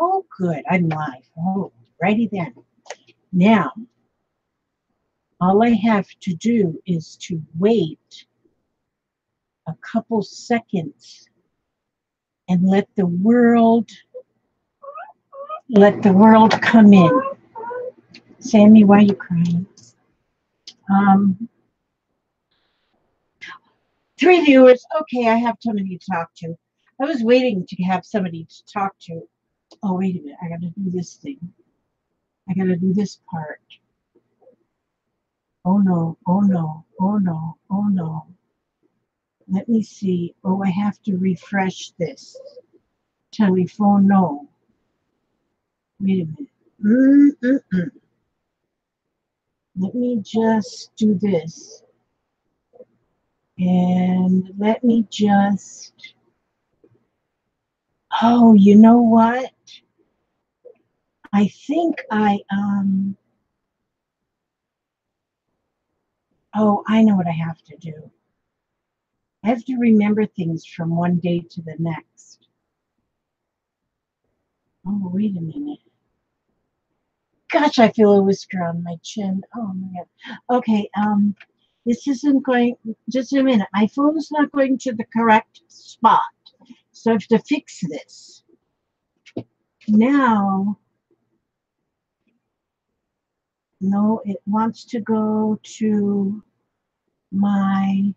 Oh, good. I'm live. Oh, righty then. Now, all I have to do is to wait a couple seconds and let the world come in. Sammy, why are you crying? 3 viewers. Okay, I have somebody to talk to. I was waiting to have somebody to talk to. Oh, wait a minute. I got to do this thing. I got to do this part. Oh, no. Oh, no. Oh, no. Oh, no. Let me see. Oh, I have to refresh this. Telephone, no. Wait a minute. Let me just do this. And let me just... Oh, you know what? I think Oh, I know what I have to do. I have to remember things from one day to the next. Oh, wait a minute. Gosh, I feel a whisker on my chin. Oh my God. Okay, this isn't going, just a minute. My phone's not going to the correct spot. So I have to fix this. Now, no, it wants to go to my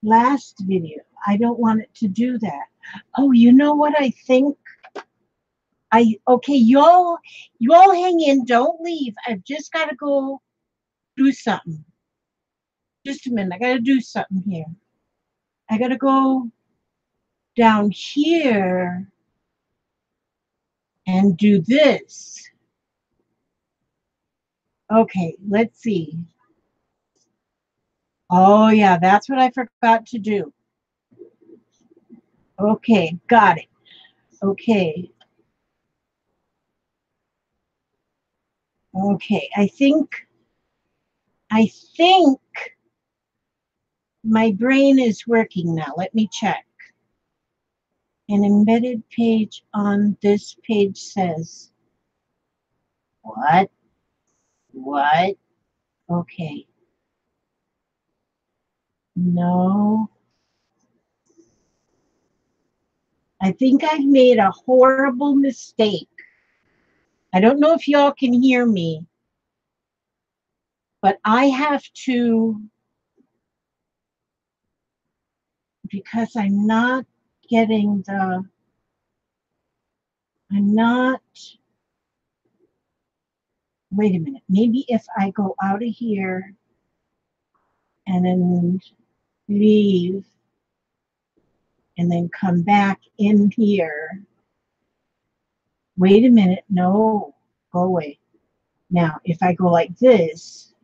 last video. I don't want it to do that. Oh, you know what I think? Okay, y'all hang in, don't leave. I've just got to go do something. Just a minute, I got to do something here. I got to go down here and do this. Okay, let's see. Oh yeah, that's what I forgot to do. Okay, got it. Okay. Okay, I think my brain is working now. Let me check. An embedded page on this page says, what? What? Okay. No. I think I've made a horrible mistake. I don't know if y'all can hear me, but I have to, because I'm not getting the, wait a minute. Maybe if I go out of here and then leave and then come back in here. Wait a minute. No, go away. Now, if I go like this,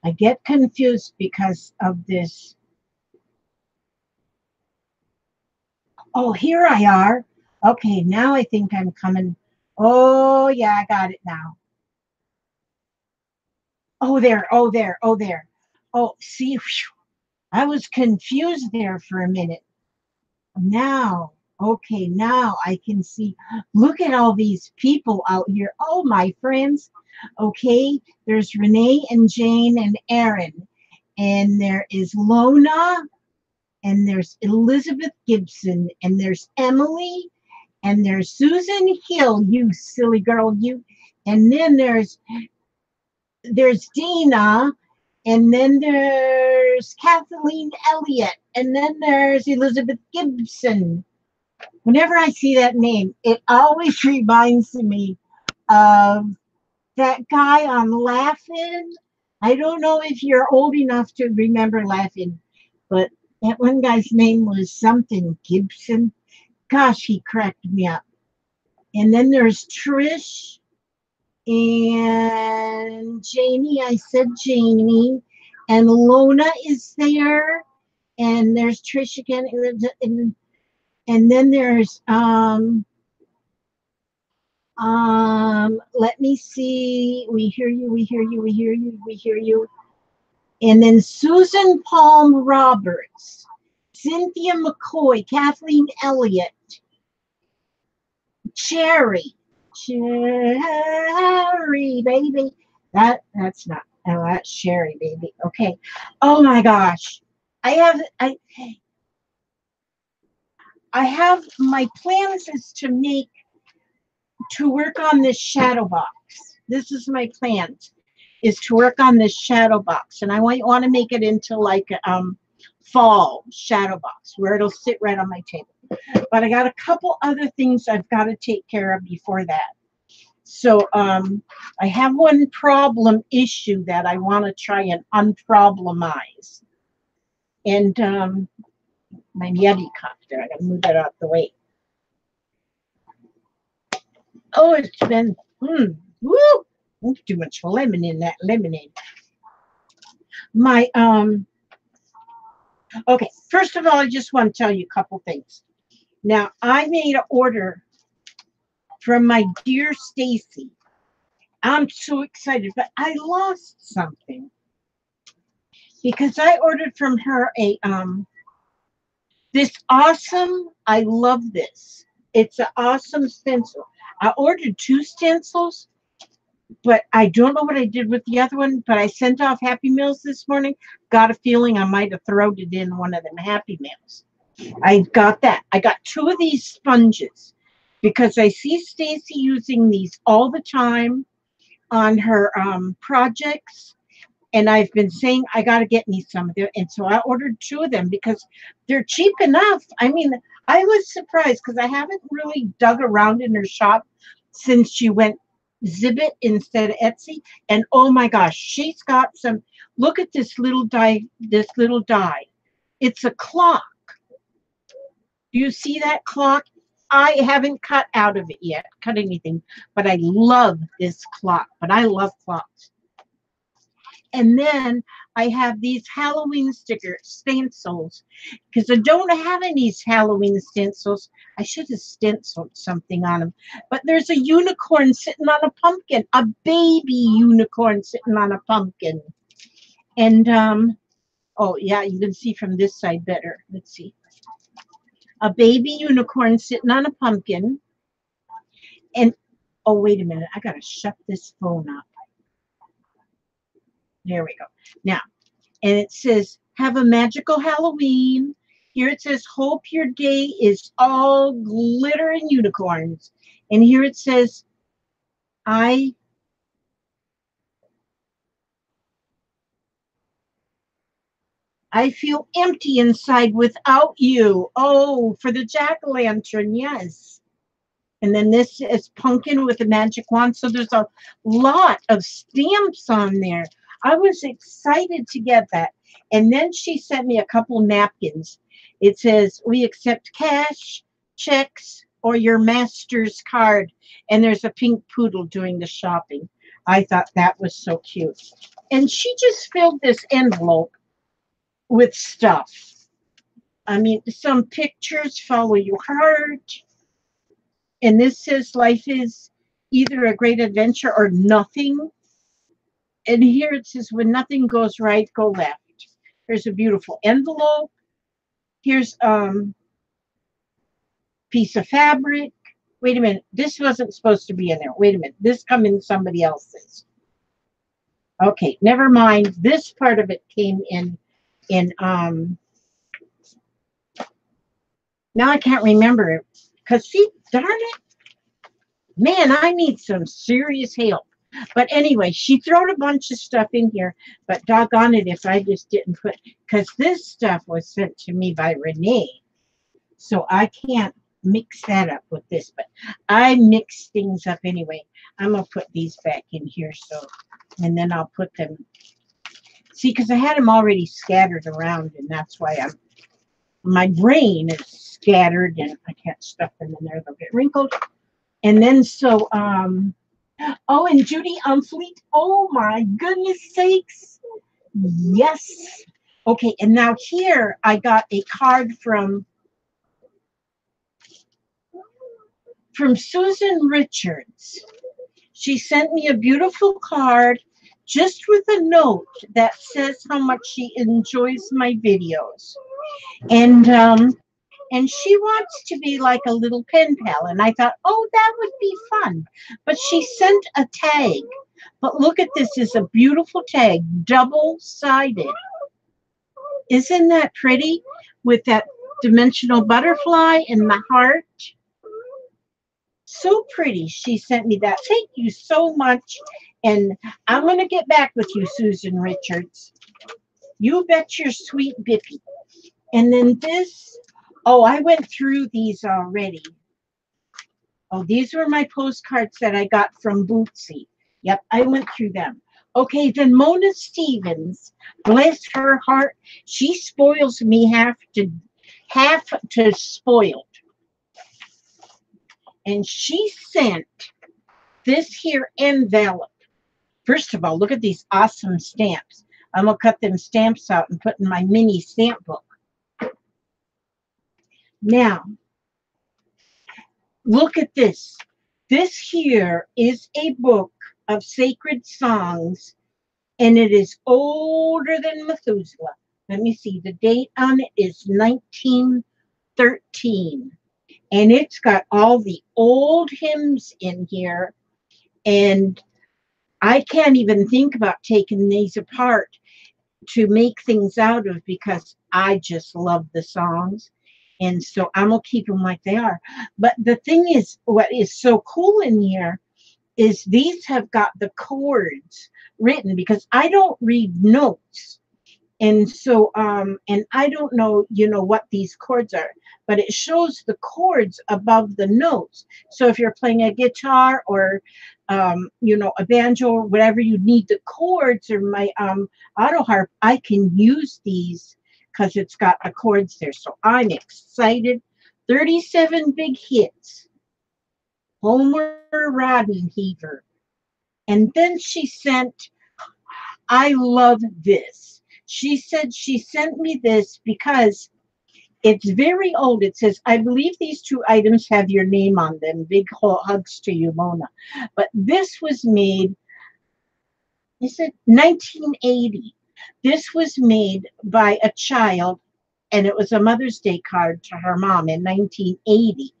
I get confused because of this. Oh, here I are. Okay, now I think I'm coming. Oh, yeah, I got it now. Oh, there, oh, there, oh, there. Oh, see, whew, I was confused there for a minute. Now, okay, now I can see. Look at all these people out here. Oh, my friends. Okay, there's Renee and Jane and Aaron. And there is Lona. And there's Elizabeth Gibson. And there's Emily. And there's Susan Hill, you silly girl, you. And then there's Dina. And then there's Kathleen Elliott. And then there's Elizabeth Gibson. Whenever I see that name, it always reminds me of that guy on Laugh-In. I don't know if you're old enough to remember Laugh-In, but that one guy's name was something Gibson. Gosh, he cracked me up. And then there's Trish and Janie. I said Janie. And Lona is there. And there's Trish again. And then there's let me see. We hear you, we hear you, we hear you, we hear you. And then Susan Palm Roberts, Cynthia McCoy, Kathleen Elliott. Cherry. Cherry, baby. That's not. Oh, that's Sherry, baby. Okay. Oh my gosh. I have I have my plans is to work on this shadow box. This is my plans is to work on this shadow box, and I want to make it into like a fall shadow box where it'll sit right on my table. But I got a couple other things I've got to take care of before that. So I have one problem issue that I want to try and unproblemize. And my Yeti cup there, I got to move that out the way. Oh, it's been, woo, too much lemon in that lemonade. My, okay, first of all, I just want to tell you a couple things. Now, I made an order from my dear Stacy. I'm so excited, but I lost something because I ordered from her a this awesome. I love this. It's an awesome stencil. I ordered 2 stencils, but I don't know what I did with the other one. But I sent off Happy Meals this morning. Got a feeling I might have thrown it in one of them Happy Meals. I got that. I got 2 of these sponges because I see Stacy using these all the time on her projects, and I've been saying I got to get me some of them, and so I ordered 2 of them because they're cheap enough. I mean, I was surprised because I haven't really dug around in her shop since she went Zibbit instead of Etsy, and oh my gosh, she's got some. Look at this little die. This little die. It's a clock. Do you see that clock? I haven't cut out of it yet, cut anything, but I love this clock. But I love clocks. And then I have these Halloween sticker stencils because I don't have any Halloween stencils. I should have stenciled something on them. But there's a unicorn sitting on a pumpkin, a baby unicorn sitting on a pumpkin. And, oh, yeah, you can see from this side better. Let's see. A baby unicorn sitting on a pumpkin. And, oh, wait a minute. I got to shut this phone up. There we go. Now, and it says, have a magical Halloween. Here it says, hope your day is all glitter and unicorns. And here it says, I feel empty inside without you. Oh, for the jack-o'-lantern, yes. And then this is pumpkin with a magic wand. So there's a lot of stamps on there. I was excited to get that. And then she sent me a couple napkins. It says, we accept cash, checks, or your master's card. And there's a pink poodle doing the shopping. I thought that was so cute. And she just filled this envelope with stuff. I mean, some pictures, follow your heart. And this says life is either a great adventure or nothing. And here it says, when nothing goes right, go left. Here's a beautiful envelope. Here's piece of fabric. Wait a minute. This wasn't supposed to be in there. Wait a minute. This come in somebody else's. Okay, never mind. This part of it came in now I can't remember it. Because see, darn it. Man, I need some serious help. But anyway, she threw a bunch of stuff in here, but doggone it if I just didn't put, because this stuff was sent to me by Renee. So I can't mix that up with this, but I mix things up anyway. I'm going to put these back in here, so, and then I'll put them, see, because I had them already scattered around, and that's why my brain is scattered, and I can't stuff them in there. They'll get wrinkled. And then so, oh, and Judy Umfleet, oh my goodness sakes. Yes. Okay, and now here I got a card from Susan Richards. She sent me a beautiful card just with a note that says how much she enjoys my videos. And And she wants to be like a little pen pal. And I thought, oh, that would be fun. But she sent a tag. But look at this. It's a beautiful tag, double-sided. Isn't that pretty? With that dimensional butterfly and the heart. So pretty. She sent me that. Thank you so much. And I'm going to get back with you, Susan Richards. You bet your sweet bippy. And then this, oh, I went through these already. Oh, these were my postcards that I got from Bootsy. Yep, I went through them. Okay, then Mona Stevens, bless her heart, she spoils me half to spoiled. And she sent this here envelope. First of all, look at these awesome stamps. I'm going to cut them stamps out and put in my mini stamp book. Now, look at this. This here is a book of sacred songs, and it is older than Methuselah. Let me see. The date on it is 1913. And it's got all the old hymns in here. And I can't even think about taking these apart to make things out of, because I just love the songs. And so I'm going to keep them like they are. But the thing is, what is so cool in here is these have got the chords written, because I don't read notes. And so, and I don't know, what these chords are, but it shows the chords above the notes. So if you're playing a guitar or, a banjo or whatever, you need the chords, or my auto harp, I can use these because it's got the chords there. So I'm excited. 37 big hits. Homer Roddenheaver. And then she sent, I love this. She said she sent me this because it's very old. It says, I believe these 2 items have your name on them. Big hugs to you, Mona. But this was made, is it 1980? This was made by a child, and it was a Mother's Day card to her mom in 1980.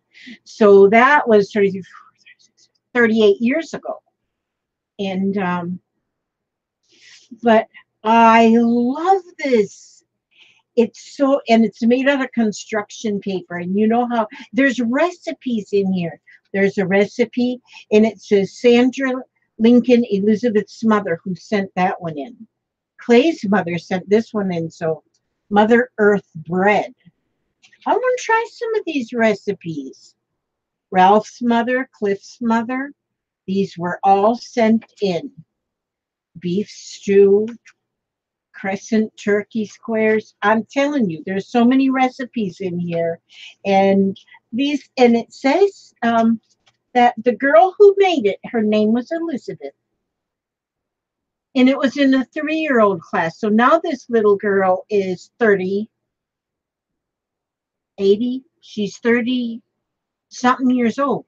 So that was 38 years ago. And, but I love this. It's so, and it's made out of construction paper. And you know how there's recipes in here. There's a recipe, and it says Sandra Lincoln Elizabeth's mother, who sent that one in. Clay's mother sent this one in. So Mother Earth bread. I want to try some of these recipes. Ralph's mother, Cliff's mother. These were all sent in. Beef stew, crescent turkey squares. I'm telling you, there's so many recipes in here. And these, and it says that the girl who made it, her name was Elizabeth. And it was in the 3-year-old class. So now this little girl is 80. She's 30 something years old.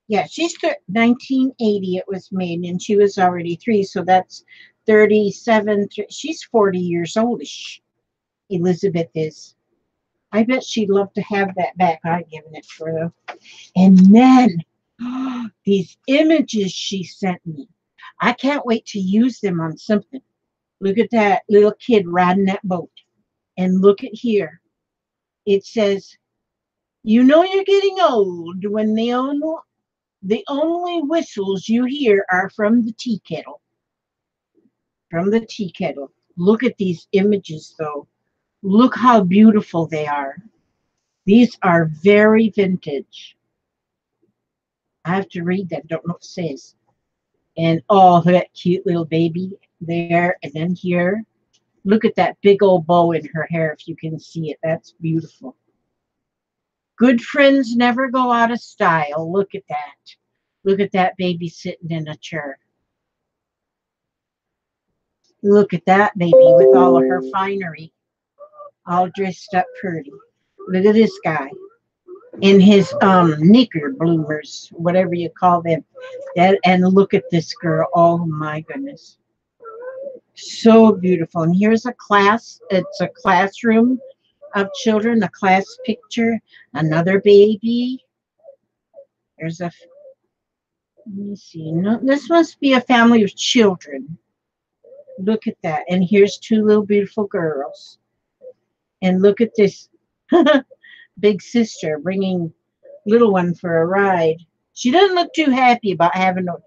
Yeah, she's 1980 it was made, and she was already 3, so that's 37. She's 40 years oldish. Elizabeth is. I bet she'd love to have that back. I've given it for her. And then these images she sent me. I can't wait to use them on something. Look at that little kid riding that boat. And look at here. It says, you know you're getting old when the only whistles you hear are from the tea kettle. From the tea kettle. Look at these images, though. Look how beautiful they are. These are very vintage. I have to read that. Don't know what it says. And oh, that cute little baby there. And then here. Look at that big old bow in her hair, if you can see it. That's beautiful. Good friends never go out of style. Look at that. Look at that baby sitting in a chair. Look at that baby with all of her finery. All dressed up pretty. Look at this guy. In his knicker bloomers, whatever you call them. And look at this girl. Oh my goodness. So beautiful. And here's a class. It's a classroom of children, a class picture, another baby. There's a, let me see, no, this must be a family of children. Look at that. And here's two little beautiful girls. And look at this big sister bringing little one for a ride. She doesn't look too happy about having to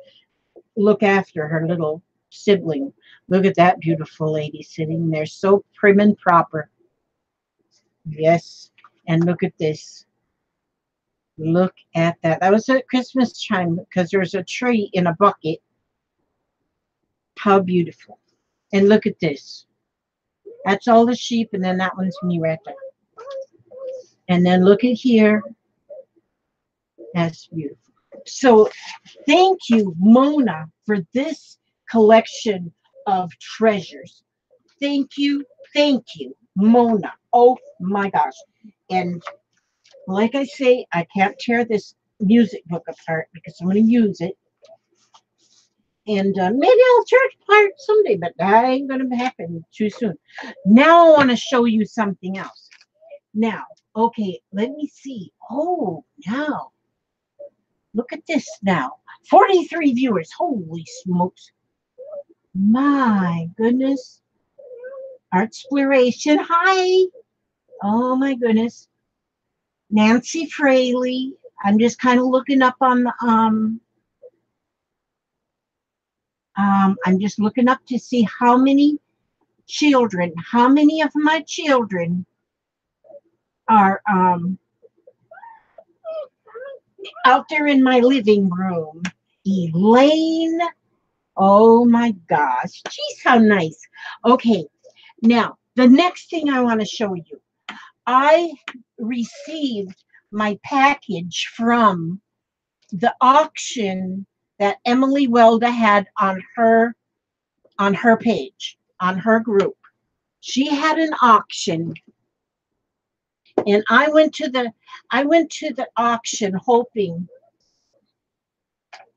look after her little sibling. Look at that beautiful lady sitting there, so prim and proper. Yes. And look at this. Look at that. That was at Christmas time because there's a tree in a bucket. How beautiful. And look at this. That's all the sheep, and then that one's me right there. And then look at here. That's beautiful. So thank you, Mona, for this collection of treasures. Thank you, Mona. Oh my gosh. And like I say, I can't tear this music book apart because I'm going to use it. And maybe I'll tear it apart someday, but that ain't going to happen too soon. Now I want to show you something else. Now, okay, let me see. Oh, now. Look at this now. 43 viewers. Holy smokes. My goodness. Artsploration. Hi. Oh my goodness. Nancy Fraley. I'm just kind of looking up on the I'm just looking up to see how many of my children are out there in my living room. Elaine. Oh my gosh. Geez, how nice. Okay. Now, the next thing I want to show you. I received my package from the auction that Emily Welda had on her page, on her group. She had an auction, and I went to the auction hoping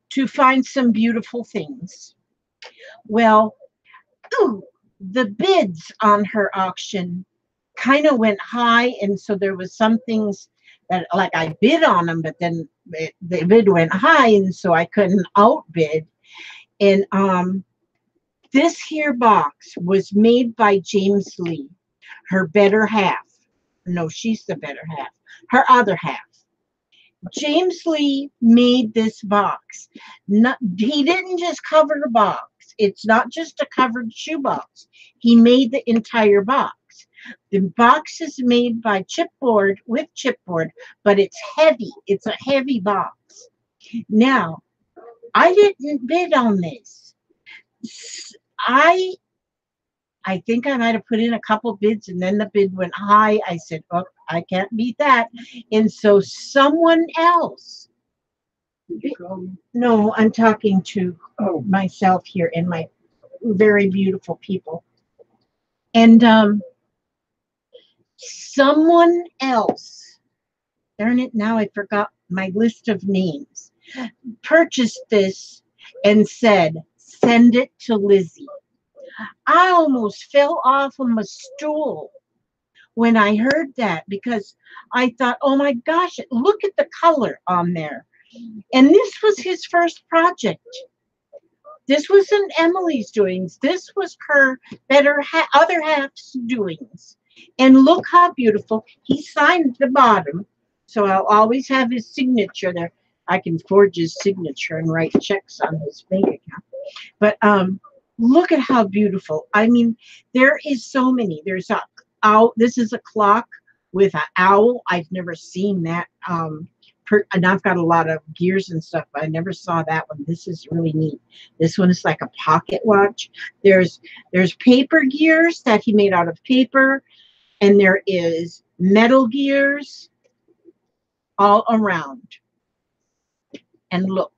to find some beautiful things. Well, ooh, the bids on her auction kind of went high, and so there was some things that like I bid on them, but then the bid went high, and so I couldn't outbid. And this here box was made by James Lee, her better half. No, she's the better half. Her other half. James Lee made this box. He didn't just cover the box. It's not just a covered shoebox. He made the entire box. The box is made by chipboard with chipboard, but it's heavy. It's a heavy box. Now, I didn't bid on this. I think I might have put in a couple bids, and then the bid went high. I said, oh, I can't beat that. And so someone else. No, I'm talking to myself here and my very beautiful people. And someone else, darn it, now I forgot my list of names, purchased this and said, send it to Lizzie. I almost fell off of my stool when I heard that because I thought, oh my gosh, look at the color on there. And this was his first project. This wasn't Emily's doings. This was her other half's doings. And look how beautiful. He signed the bottom, so I'll always have his signature there. I can forge his signature and write checks on his bank account. But look at how beautiful. I mean, there is so many. There's a owl. This is a clock with an owl. I've never seen that. And I've got a lot of gears and stuff, but I never saw that one. This is really neat. This one is like a pocket watch. There's paper gears that he made out of paper, and there is metal gears all around. And look.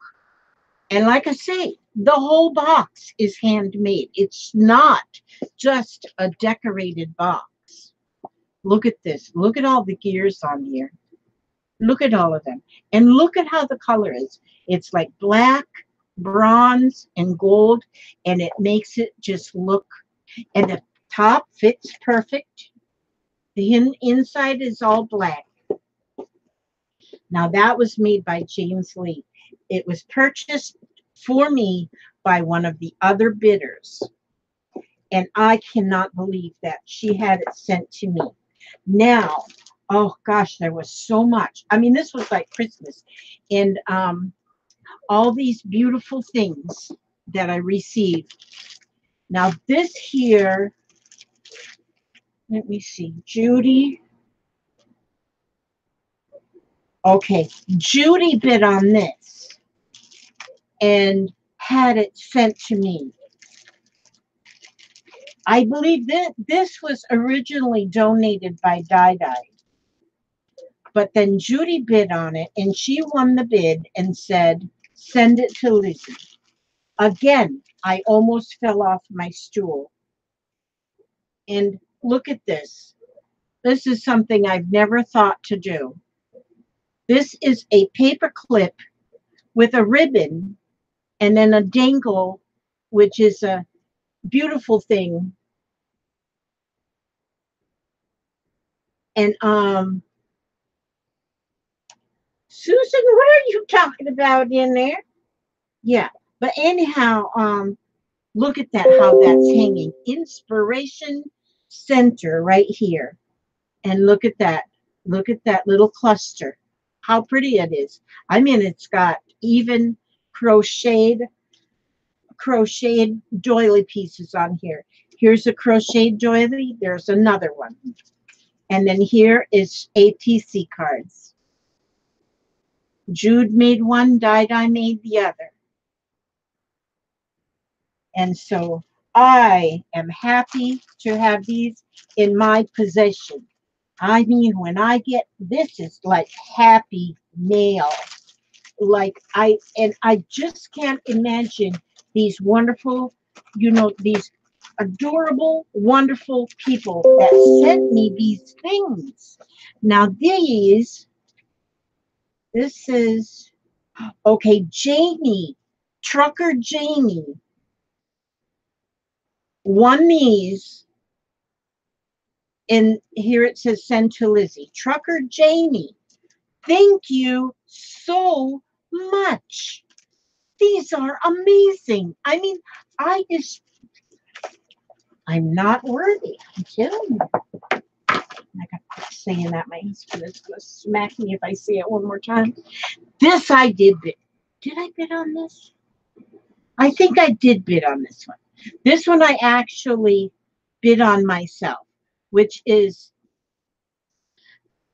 And like I say, the whole box is handmade. It's not just a decorated box. Look at this. Look at all the gears on here. Look at all of them. And look at how the color is. It's like black, bronze, and gold. And it makes it just look. And the top fits perfect. The inside is all black. Now that was made by James Lee. It was purchased for me by one of the other bidders. And I cannot believe that she had it sent to me. Now, oh gosh, there was so much. I mean, this was like Christmas. And all these beautiful things that I received. Now this here, let me see, Judy. Okay, Judy bid on this and had it sent to me. I believe that this was originally donated by Di, but then Judy bid on it and she won the bid and said, send it to Lizzie. Again, I almost fell off my stool. And look at this. This is something I've never thought to do. This is a paper clip with a ribbon and then a dangle, which is a beautiful thing. And Susan, what are you talking about in there? Yeah, but anyhow, look at that, how that's hanging. Inspiration Center right here. And look at that. Look at that little cluster. How pretty it is. I mean, it's got even crocheted doily pieces on here. Here's a crocheted doily. There's another one. And then here is ATC cards. Jude made one, Di made the other. And so I am happy to have these in my possession. I mean, when I get this, is like happy mail. Like I just can't imagine these wonderful, these adorable, wonderful people that sent me these things. Now this is, okay, Jamie, Trucker Jamie, won these. And here it says send to Lizzie. Trucker Jamie, thank you so much. These are amazing. I mean, I'm not worthy. I'm telling you. I got saying that. My husband is going to smack me if I say it one more time. This I did bid. Did I bid on this? I think I did bid on this one. This one I actually bid on myself, which is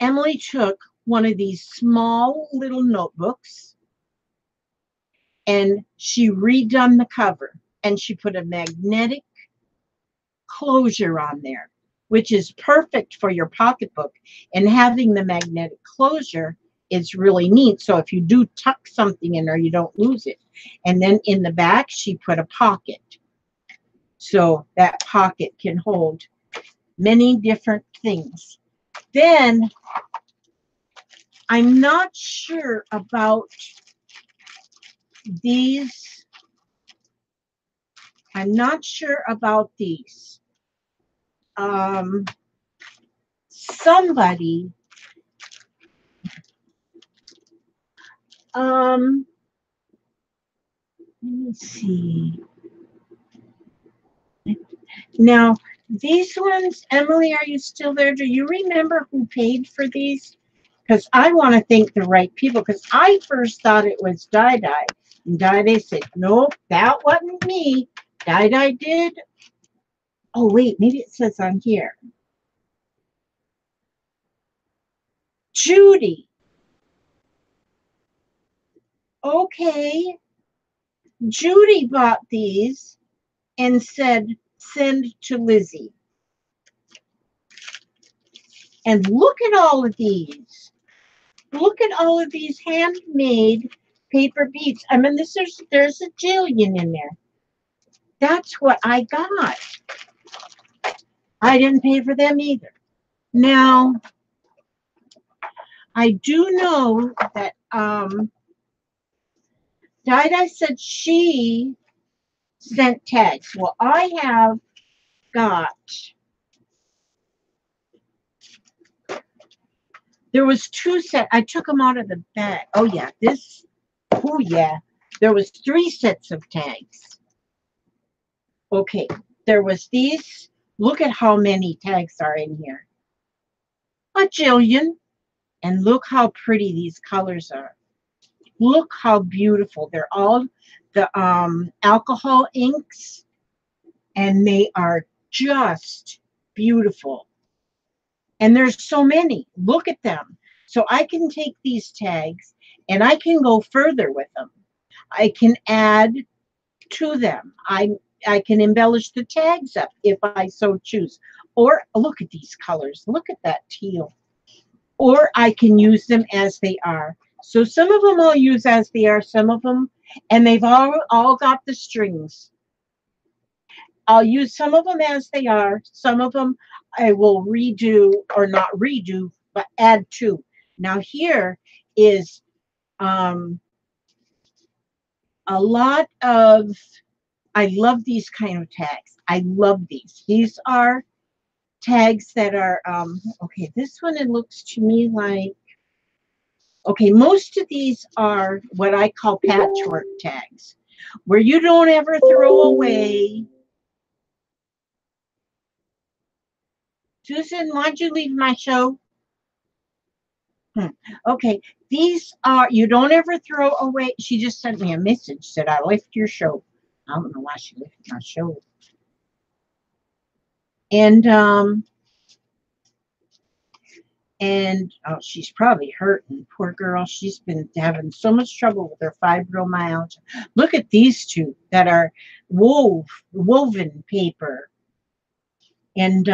Emily took one of these small little notebooks and she redone the cover and she put a magnetic closure on there, which is perfect for your pocketbook. And having the magnetic closure is really neat. So if you do tuck something in there, you don't lose it. And then in the back, she put a pocket. So that pocket can hold many different things. Then I'm not sure about these. I'm not sure about these. Somebody, let me see. Now, these ones, Emily, are you still there? Do you remember who paid for these? Because I want to thank the right people, because I first thought it was Di. And Di said, nope, that wasn't me. Di did. Oh, wait, maybe it says on here. Judy. Okay. Judy bought these and said, send to Lizzie. And look at all of these. Look at all of these handmade paper beads. I mean, there's a jillion in there. That's what I got. I didn't pay for them either. Now, I do know that Di said she sent tags. Well, I have got There was two set. I took them out of the bag. Oh yeah, this. Oh yeah, there was three sets of tags. Okay, there was these. Look at how many tags are in here. A jillion. And look how pretty these colors are. Look how beautiful. They're all the alcohol inks, and they are just beautiful. And there's so many. Look at them. So I can take these tags and I can go further with them. I can add to them. I can embellish the tags up if I so choose. Or look at these colors. Look at that teal. Or I can use them as they are. So some of them I'll use as they are, some of them, and they've all got the strings. I'll use some of them as they are. Some of them I will redo, or not redo, but add to. Now here is a lot of, I love these kind of tags. I love these. These are tags that are, okay, this one, it looks to me like, okay, most of these are what I call patchwork tags, where you don't ever throw away. Susan, why'd you leave my show? Okay, these are, you don't ever throw away. She just sent me a message, said, I left your show. I don't know why she left my show. And oh, she's probably hurting. Poor girl. She's been having so much trouble with her fibromyalgia. Look at these two that are woven paper. And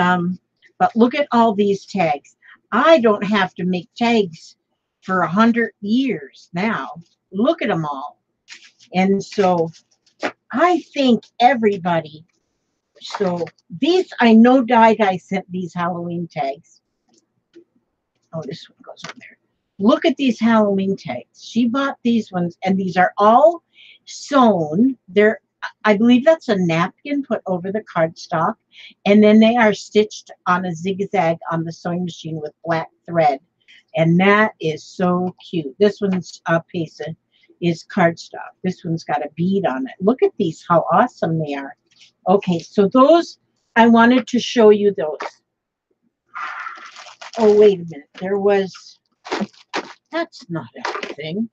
but look at all these tags. I don't have to make tags for 100 years now. Look at them all. And so I thank everybody. So these, I know Dye sent these Halloween tags. Oh, this one goes on there. Look at these Halloween tags. She bought these ones, and these are all sewn. They're, I believe that's a napkin put over the cardstock, and then they are stitched on a zigzag on the sewing machine with black thread, and that is so cute. This one's a piece of is cardstock. This one's got a bead on it. Look at these, how awesome they are. Okay, so those, I wanted to show you those. Oh, wait a minute. There was, that's not everything.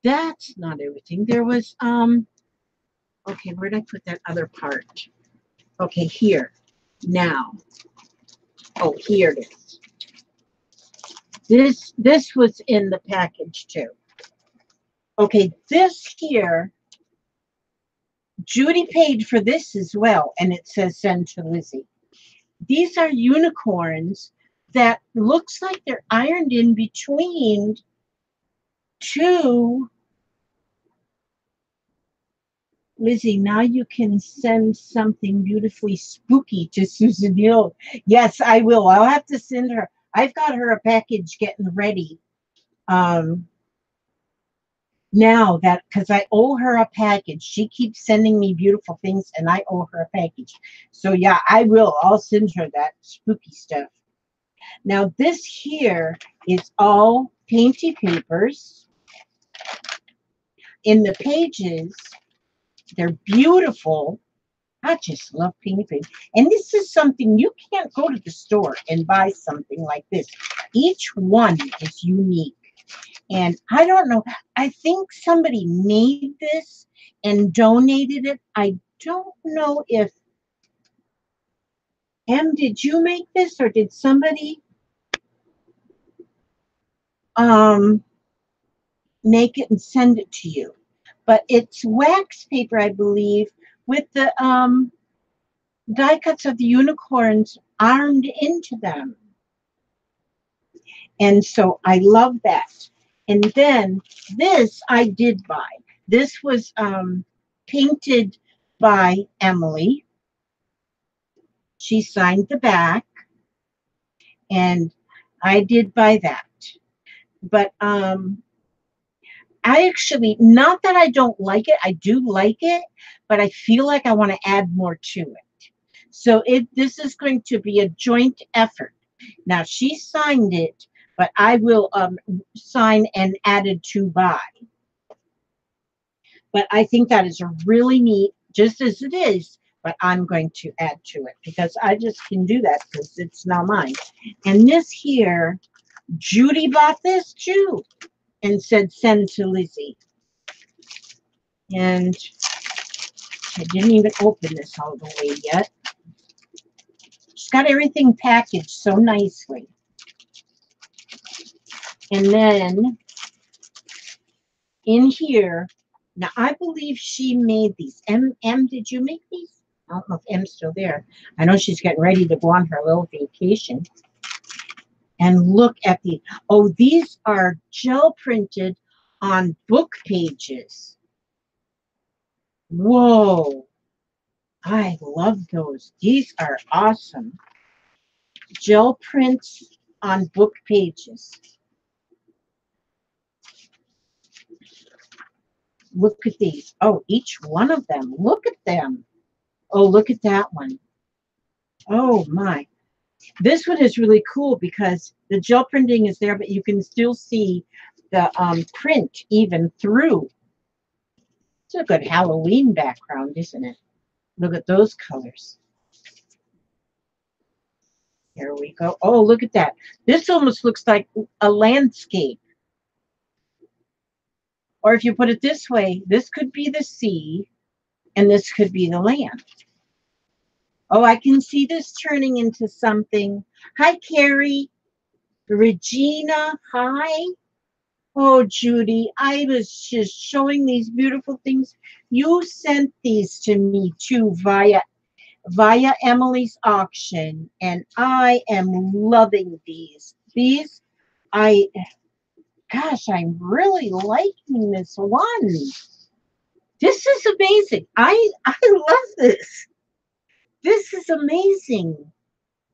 That's not everything. There was, okay, where'd I put that other part? Okay, here. Now. Oh, here it is. This was in the package too. Okay, this here, Judy paid for this as well, and it says send to Lizzie. These are unicorns that looks like they're ironed in between two. Lizzie, now you can send something beautifully spooky to Susan Hill. Yes, I will. I'll have to send her. I've got her a package getting ready. Now that, because I owe her a package. She keeps sending me beautiful things, and I owe her a package. So yeah, I will. I'll send her that spooky stuff. Now this here is all painty papers. In the pages, they're beautiful. I just love painted paper. And this is something, you can't go to the store and buy something like this. Each one is unique. And I don't know, I think somebody made this and donated it. I don't know if, Em, did you make this, or did somebody make it and send it to you? But it's wax paper, I believe, with the die cuts of the unicorns armed into them. And so I love that. And then this I did buy. This was painted by Emily. She signed the back, and I did buy that. But I actually, not that I don't like it, I do like it, but I feel like I want to add more to it. So this is going to be a joint effort. Now she signed it, but I will sign and added to by. But I think that is a really neat, just as it is, but I'm going to add to it because I just can do that because it's now mine. And this here, Judy bought this too and said send to Lizzie. And I didn't even open this all the way yet. She's got everything packaged so nicely. And then in here, now I believe she made these. M, did you make these? I don't know if M's still there. I know she's getting ready to go on her little vacation. And look at the, oh, these are gel printed on book pages. Whoa, I love those. These are awesome. Gel prints on book pages. Look at these. Oh, each one of them. Look at them. Oh, look at that one. Oh my. This one is really cool because the gel printing is there, but you can still see the print even through. It's a good Halloween background, isn't it? Look at those colors. Here we go. Oh, look at that. This almost looks like a landscape. Or if you put it this way, this could be the sea and this could be the land. Oh, I can see this turning into something. Hi, Carrie. Regina, hi. Oh, Judy, I was just showing these beautiful things. You sent these to me too via Emily's auction, and I am loving these. These, I, gosh, I'm really liking this one. This is amazing. I love this. This is amazing.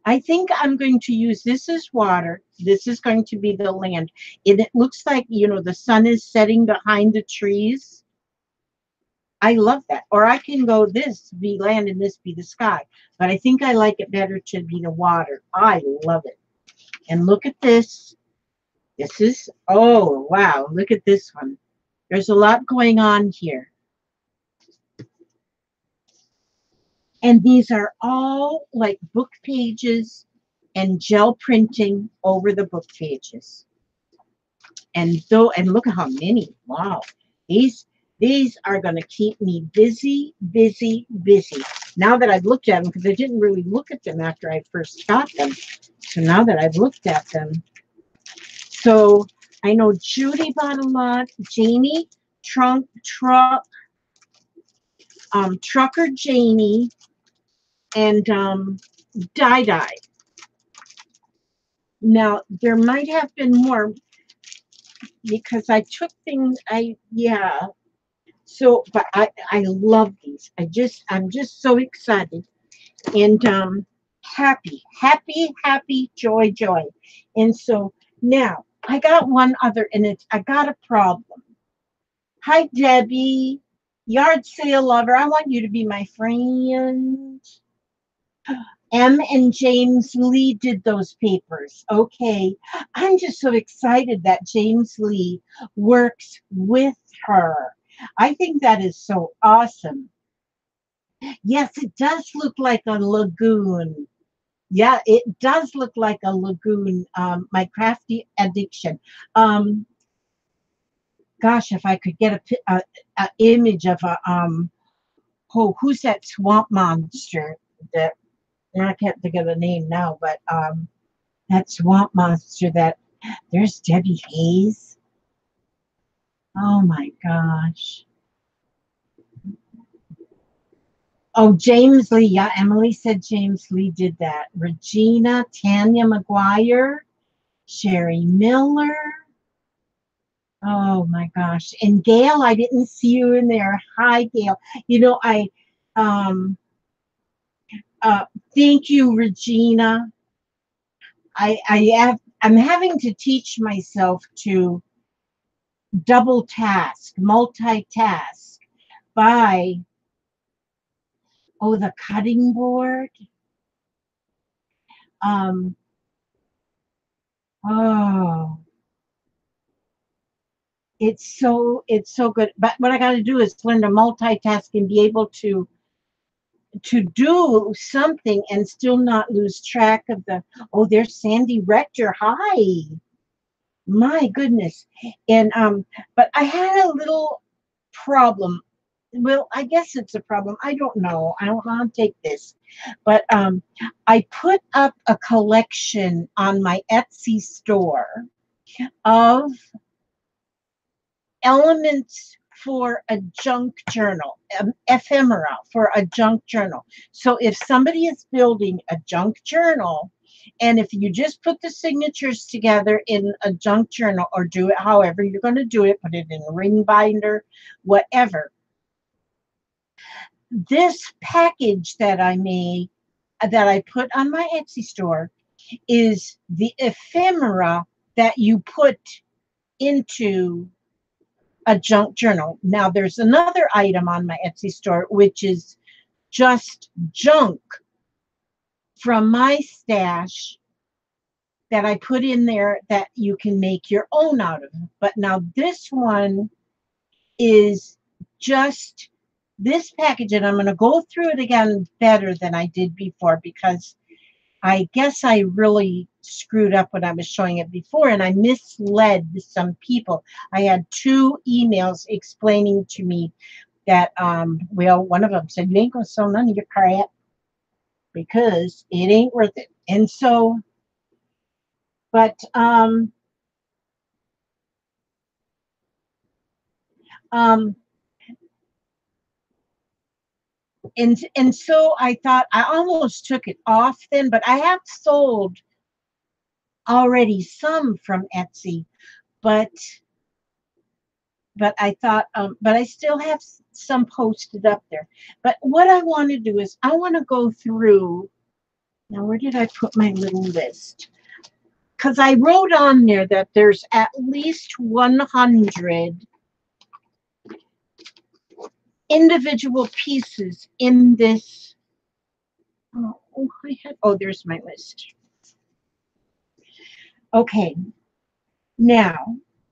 I think I'm going to use this as water. This is going to be the land. And it looks like, you know, the sun is setting behind the trees. I love that. Or I can go this be land and this be the sky. But I think I like it better to be the water. I love it. And look at this. This is, oh, wow. Look at this one. There's a lot going on here. And these are all like book pages and gel printing over the book pages. And look at how many. Wow. These are going to keep me busy, busy, busy. Now that I've looked at them, because I didn't really look at them after I first got them. So now that I've looked at them. So I know Judy bought a lot. Janie, Trucker Janie, and Dye. Now there might have been more because I took things. Yeah. So, but I love these. I'm just so excited and happy, joy. And so now I got one other, and I got a problem. Hi, Debbie, yard sale lover. I want you to be my friend. M and James Lee did those papers. Okay. I'm just so excited that James Lee works with her. I think that is so awesome. Yes, it does look like a lagoon. Yeah, it does look like a lagoon. My crafty addiction. Gosh, if I could get a image of a oh, who's that swamp monster that I can't think of the name now, but that swamp monster that there's Debbie Hayes. Oh my gosh. Oh, James Lee. Yeah, Emily said James Lee did that. Regina, Tanya McGuire, Sherry Miller. Oh my gosh. And Gail, I didn't see you in there. Hi, Gail. You know, um uh thank you, Regina. I'm having to teach myself to double task, multitask by, oh, the cutting board. Um, Oh, it's so good. But what I got to do is learn to multitask and be able to do something and still not lose track of the. Oh, there's Sandy Rector. Hi. My goodness. And but I had a little problem. Well, I guess it's a problem. I don't know. I don't want to take this. But I put up a collection on my Etsy store of elements for a junk journal, ephemera for a junk journal. So if somebody is building a junk journal, and if you just put the signatures together in a junk journal or do it however you're going to do it, put it in a ring binder, whatever. This package that I made, that I put on my Etsy store, is the ephemera that you put into a junk journal. Now, there's another item on my Etsy store, which is just junk from my stash that I put in there that you can make your own out of. But now this one is just this package, and I'm going to go through it again better than I did before, because I guess I really screwed up when I was showing it before, and I misled some people. I had 2 emails explaining to me that, well, one of them said, you ain't going to sell none of your crap because it ain't worth it. And so, but, um, and so I thought I almost took it off then, but I have sold already some from Etsy, but I thought, but I still have some posted up there. But what I want to do is I want to go through. Now, where did I put my little list? Because I wrote on there that there's at least 100 individual pieces in this. Oh, there's my list. Okay, now,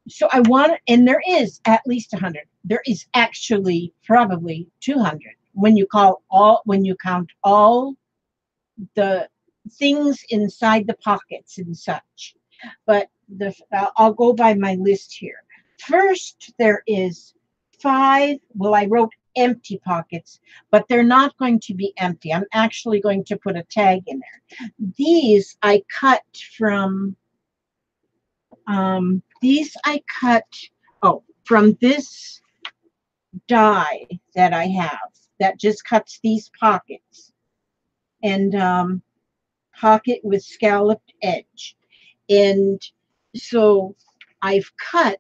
so I want, and there is at least 100. There is actually probably 200 when you count all the things inside the pockets and such. But I'll go by my list here. First, there is 5. Well, I wrote empty pockets, but they're not going to be empty. I'm actually going to put a tag in there. These I cut from. From this die that I have that just cuts these pockets, and pocket with scalloped edge. And so I've cut,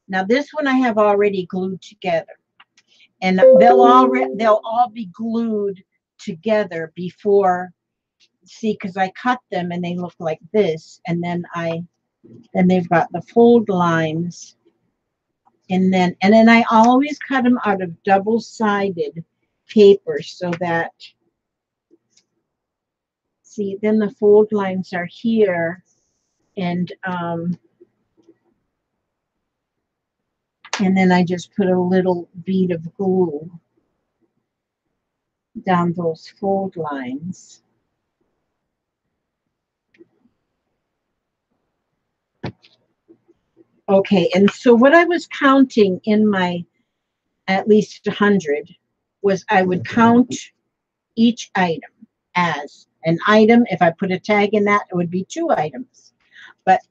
now this one I have already glued together, and they'll all be glued together before, see, because I cut them and they look like this, and then they've got the fold lines, and then I always cut them out of double-sided paper so that, see, then the fold lines are here, and then I just put a little bead of glue down those fold lines. Okay, and so what I was counting in my at least 100 was I would count each item as an item. If I put a tag in that, it would be 2 items. But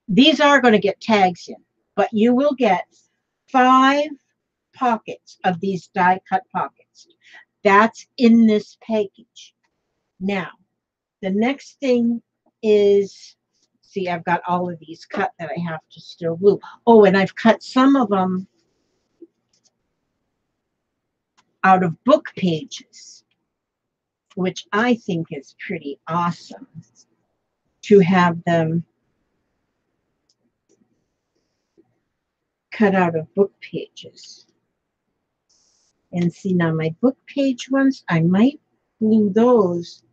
these are going to get tags in. But you will get 5 pockets of these die cut pockets. That's in this package. Now, the next thing is, see, I've got all of these cut that I have to still glue. Oh, and I've cut some of them out of book pages, which I think is pretty awesome to have them cut out of book pages. And see, now my book page ones, I might glue those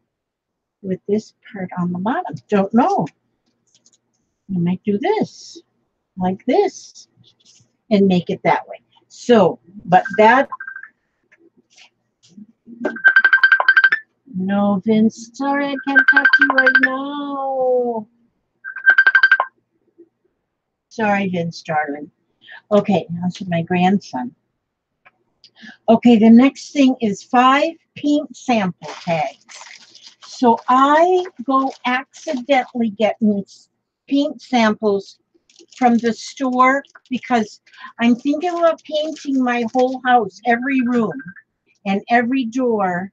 with this part on the bottom. Don't know. I might do this, like this, and make it that way. So, but that, no, Vince, sorry, I can't talk to you right now. Sorry, Vince, darling. Okay, that's my grandson. Okay, the next thing is 5 paint sample tags. So I go accidentally getting paint samples from the store because I'm thinking about painting my whole house, every room and every door.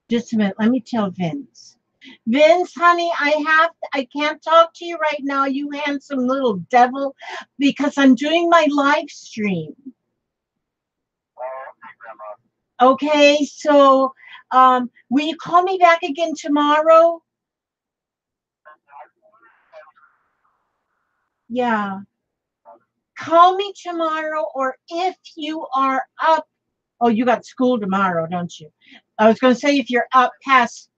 Just a minute, let me tell Vince. Vince, honey, I can't talk to you right now, you handsome little devil, because I'm doing my live stream. Okay, so will you call me back again tomorrow? Yeah. Call me tomorrow, or if you are up. Oh, you got school tomorrow, don't you? I was going to say if you're up past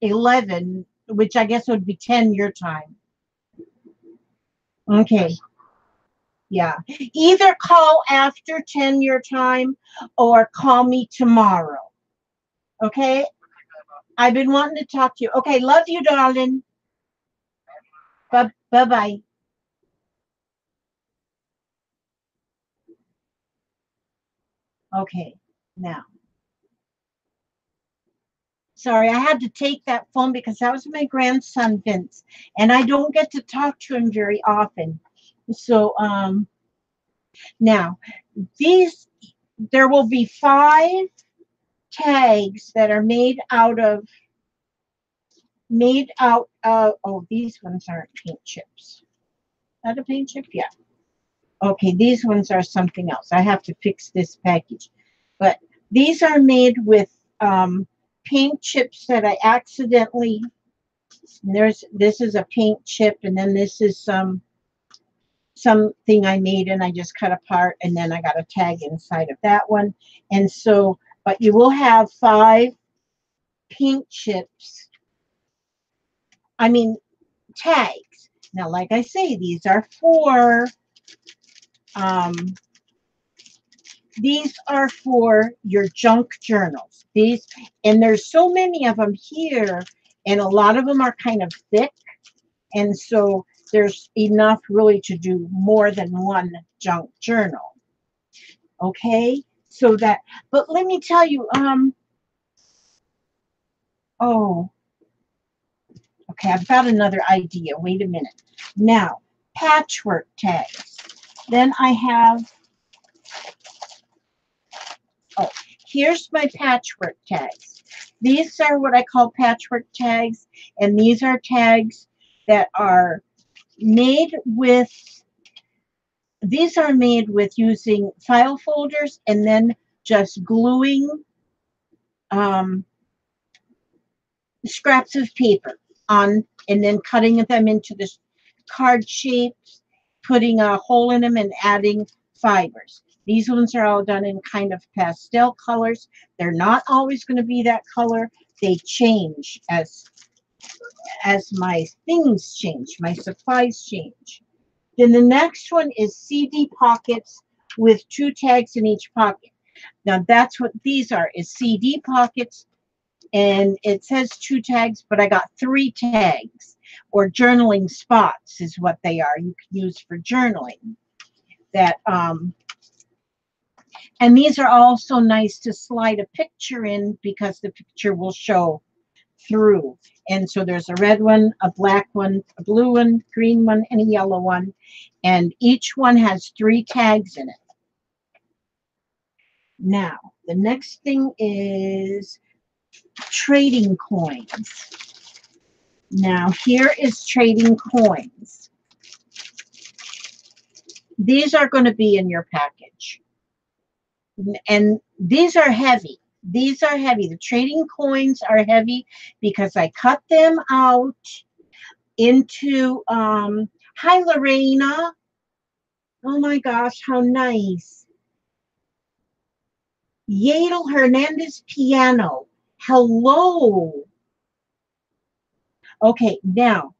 11, which I guess would be 10 your time. Okay. Yeah. Either call after 10 your time or call me tomorrow. Okay. I've been wanting to talk to you. Okay. Love you, darling. Bye bye. Okay. Now, sorry, I had to take that phone because that was my grandson, Vince, and I don't get to talk to him very often. So, now these, there will be 5 tags that are made out of, oh, these ones aren't paint chips. Is that a paint chip? Yeah. Okay, these ones are something else. I have to fix this package. But these are made with paint chips that I accidentally, this is a paint chip, and then this is something I made and I just cut apart, and then I got a tag inside of that one. And so, but you will have 5 paint chips, I mean tags. Now, like I say, um, these are for your junk journals. These, and there's so many of them here, and a lot of them are kind of thick, and so there's enough really to do more than one junk journal. Okay, so that, but let me tell you, oh, okay, I've got another idea. Wait a minute. Now, patchwork tags. Then I have, oh, here's my patchwork tags. These are what I call patchwork tags, and these are tags that are made with, these are made with using file folders and then just gluing um, scraps of paper on, and then cutting them into the card shapes, putting a hole in them and adding fibers. These ones are all done in kind of pastel colors. They're not always going to be that color. They change as my things change, my supplies change. Then the next one is CD pockets with 2 tags in each pocket. Now that's what these are, is CD pockets, and it says 2 tags, but I got 3 tags, or journaling spots is what they are. You can use for journaling. That and these are also nice to slide a picture in because the picture will show through. And so there's a red one, a black one, a blue one, green one, and a yellow one. And each one has 3 tags in it. Now, the next thing is trading coins. Now, here is trading coins. These are going to be in your package. And these are heavy. These are heavy. The trading coins are heavy because I cut them out into, hi, Lorena. Oh my gosh, how nice. Yadel Hernandez piano. Hello. Okay, now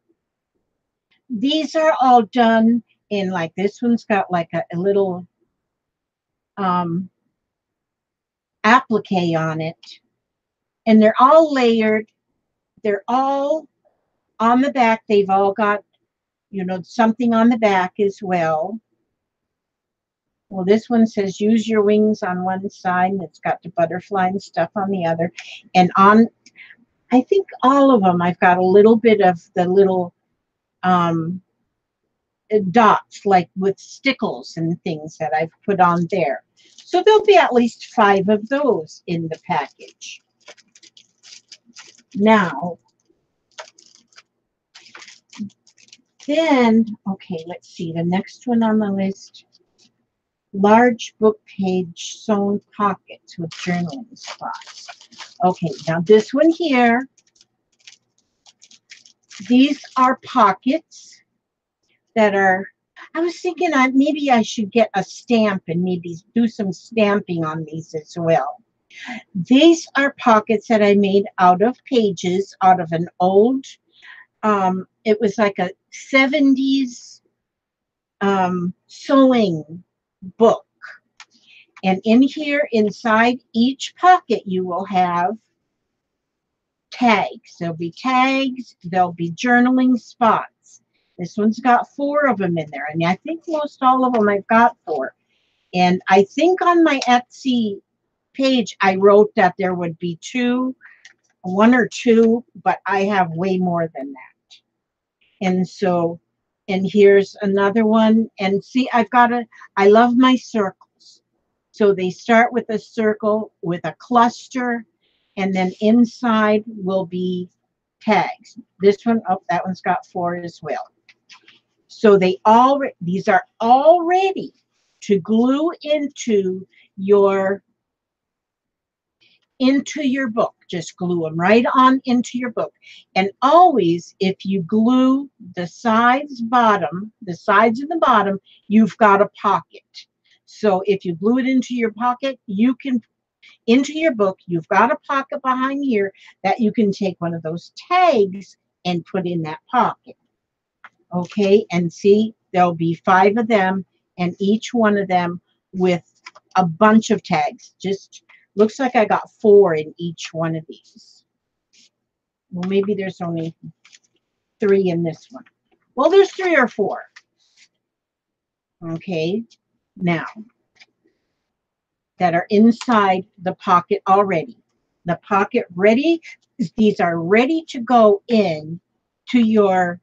these are all done in, like, this one's got like a little applique on it, and they're all layered. They're all on the back. They've all got, you know, something on the back as well. Well, this one says use your wings on one side, and it's got the butterfly and stuff on the other. And on, I think all of them, I've got a little bit of the little dots, like with stickles and things that I've put on there. So there'll be at least 5 of those in the package. Now, then, okay, let's see, the next one on the list, large book page sewn pockets with journaling spots. Okay, now this one here, these are pockets that are, I was thinking maybe I should get a stamp and maybe do some stamping on these as well. These are pockets that I made out of pages, out of an old, it was like a 70s sewing book. And in here, inside each pocket, you will have tags. There'll be tags, there'll be journaling spots. This one's got 4 of them in there. And I think most all of them I've got 4. And I think on my Etsy page, I wrote that there would be 1 or 2, but I have way more than that. And so, and here's another one. And see, I love my circles. So they start with a circle with a cluster, and then inside will be tags. This one, oh, that one's got 4 as well. So these are all ready to glue into your book. Just glue them right on into your book. And always, if you glue the sides of the bottom, you've got a pocket. So if you glue it into your pocket, you can, into your book, you've got a pocket behind here that you can take one of those tags and put in that pocket. Okay, and see, there'll be 5 of them, and each one of them with a bunch of tags. Just looks like I got 4 in each one of these. Well, maybe there's only 3 in this one. Well, there's 3 or 4. Okay, now that are inside the pocket already. The pocket ready, these are ready to go into your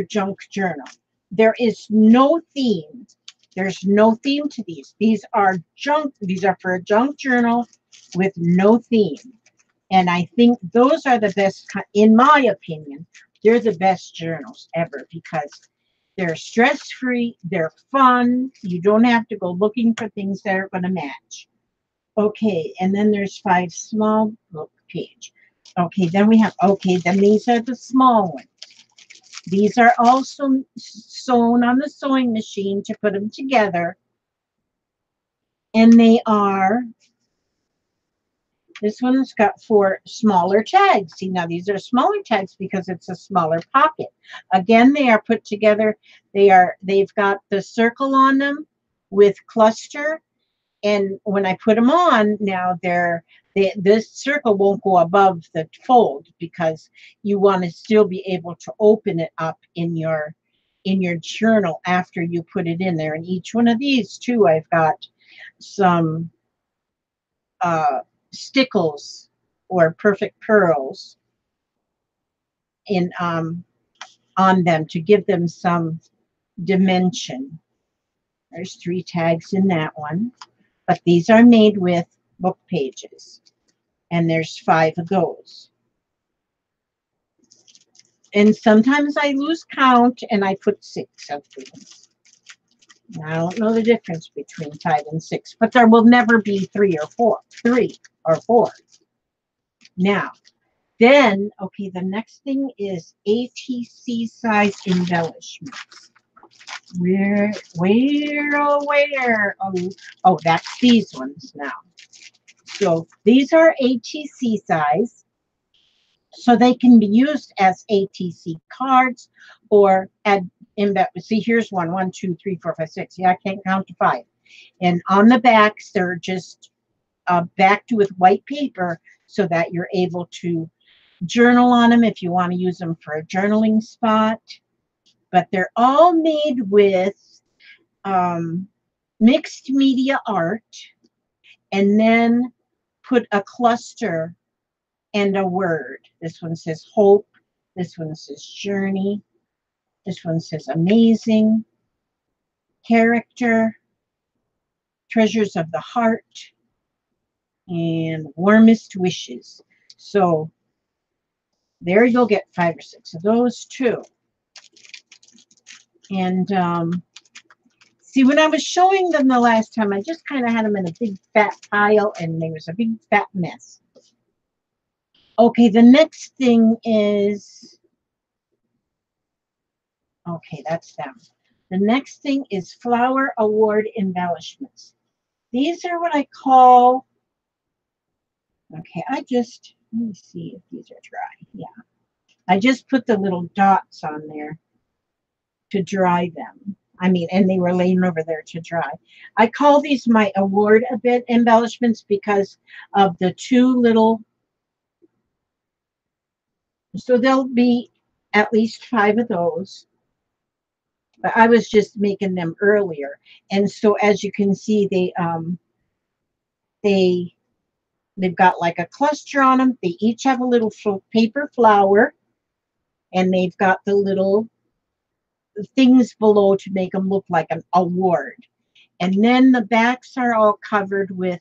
junk journal. There is no theme. There's no theme to these. These are for a junk journal with no theme. And I think those are the best, in my opinion, they're the best journals ever because they're stress-free, they're fun, you don't have to go looking for things that are going to match. Okay, and then there's 5 small book page. Okay, then then these are the small ones. These are also sewn on the sewing machine to put them together. And they are, this one's got 4 smaller tags. See, now these are smaller tags because it's a smaller pocket. Again, they are put together. They've got the circle on them with cluster. And when I put them on, now this circle won't go above the fold because you want to still be able to open it up in your journal after you put it in there. And each one of these too, I've got some stickles or perfect pearls in on them to give them some dimension. There's 3 tags in that one, but these are made with book pages, and there's 5 of those. And sometimes I lose count and I put 6 of these. I don't know the difference between 5 and 6, but there will never be 3 or 4. Now, okay, the next thing is ATC size embellishments. Where? Oh, that's these ones now. So these are ATC size. So they can be used as ATC cards or add in. See, here's one, 1, 2, 3, 4, 5, 6. Yeah, I can't count to 5. And on the backs, they're just backed with white paper so that you're able to journal on them if you want to use them for a journaling spot. But they're all made with mixed media art, and then put a cluster and a word. This one says hope. This one says journey. This one says amazing, character, treasures of the heart, and warmest wishes. So there you'll get 5 or 6 of those too. And see, when I was showing them the last time, I just kind of had them in a big fat pile, and there was a big fat mess. Okay, the next thing is, okay, that's them. The next thing is Flower Award embellishments. These are what I call, okay, let me see if these are dry. Yeah. I just put the little dots on there to dry them. I mean, and they were laying over there to dry. I call these my award embellishments because of the 2 little, so there'll be at least 5 of those. But I was just making them earlier. And so as you can see, they've got like a cluster on them. They each have a little paper flower, and they've got the little things below to make them look like an award. And then the backs are all covered with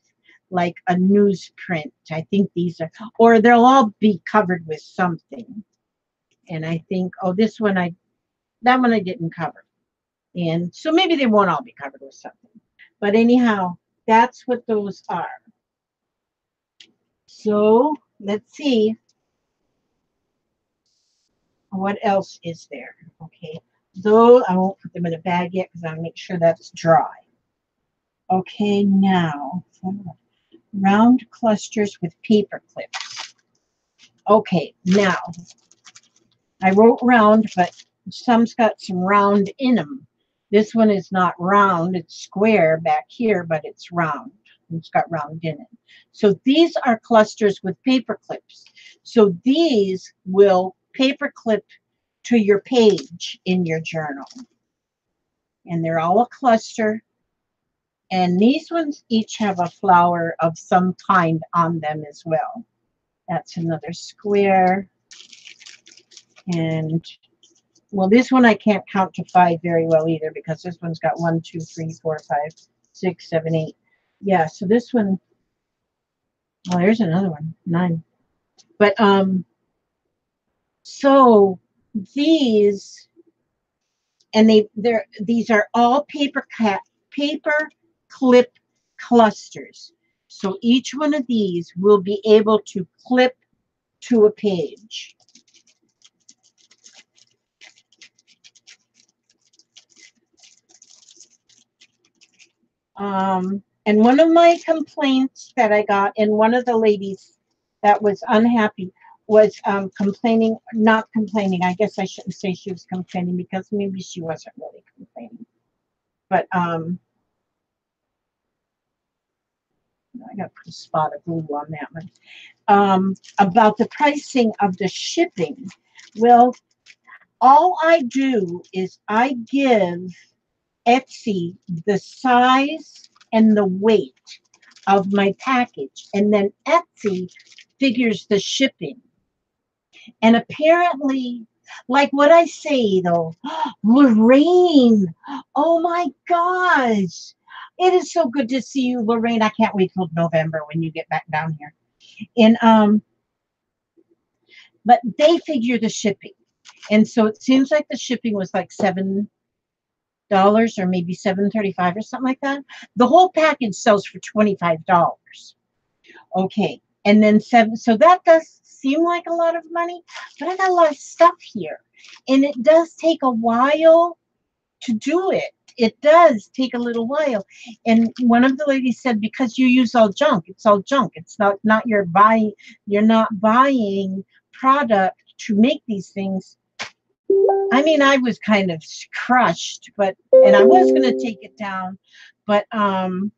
like a newsprint. I think these are, or they'll all be covered with something. And I think, oh, that one I didn't cover. And so maybe they won't all be covered with something. But anyhow, that's what those are. So let's see. What else is there? Okay. Though I won't put them in a bag yet because I'll make sure that's dry. Okay, now round clusters with paper clips. Okay, now I wrote round, but some's got some round in them. This one is not round, it's square back here, but it's round. It's got round in it. So these are clusters with paper clips. So these will paper clip to your page in your journal. And they're all a cluster. And these ones each have a flower of some kind on them as well. That's another square. And well, this one I can't count to 5 very well either because this one's got 1, 2, 3, 4, 5, 6, 7, 8. Yeah, so this one, oh, there's another one, 9. But so these, and these are all paper clip clusters. So each one of these will be able to clip to a page. And one of my complaints that I got, and one of the ladies that was unhappy was not complaining. I guess I shouldn't say she was complaining because maybe she wasn't really complaining. But I got to put a spot of glue on that one. About the pricing of the shipping. Well, all I do is I give Etsy the size and the weight of my package, and then Etsy figures the shipping. And apparently, like what I say though, Lorraine, oh my gosh, it is so good to see you, Lorraine. I can't wait till November when you get back down here. And but they figure the shipping, and so it seems like the shipping was like $7 or maybe $7.35 or something like that. The whole package sells for $25. Okay, and then 7. So that does seem like a lot of money, but I got a lot of stuff here, and it does take a while to do it. It does take a little while. And one of the ladies said, because you use all junk, it's all junk. It's not your buying, you're not buying product to make these things. I mean, I was kind of crushed, but and I was gonna take it down, but and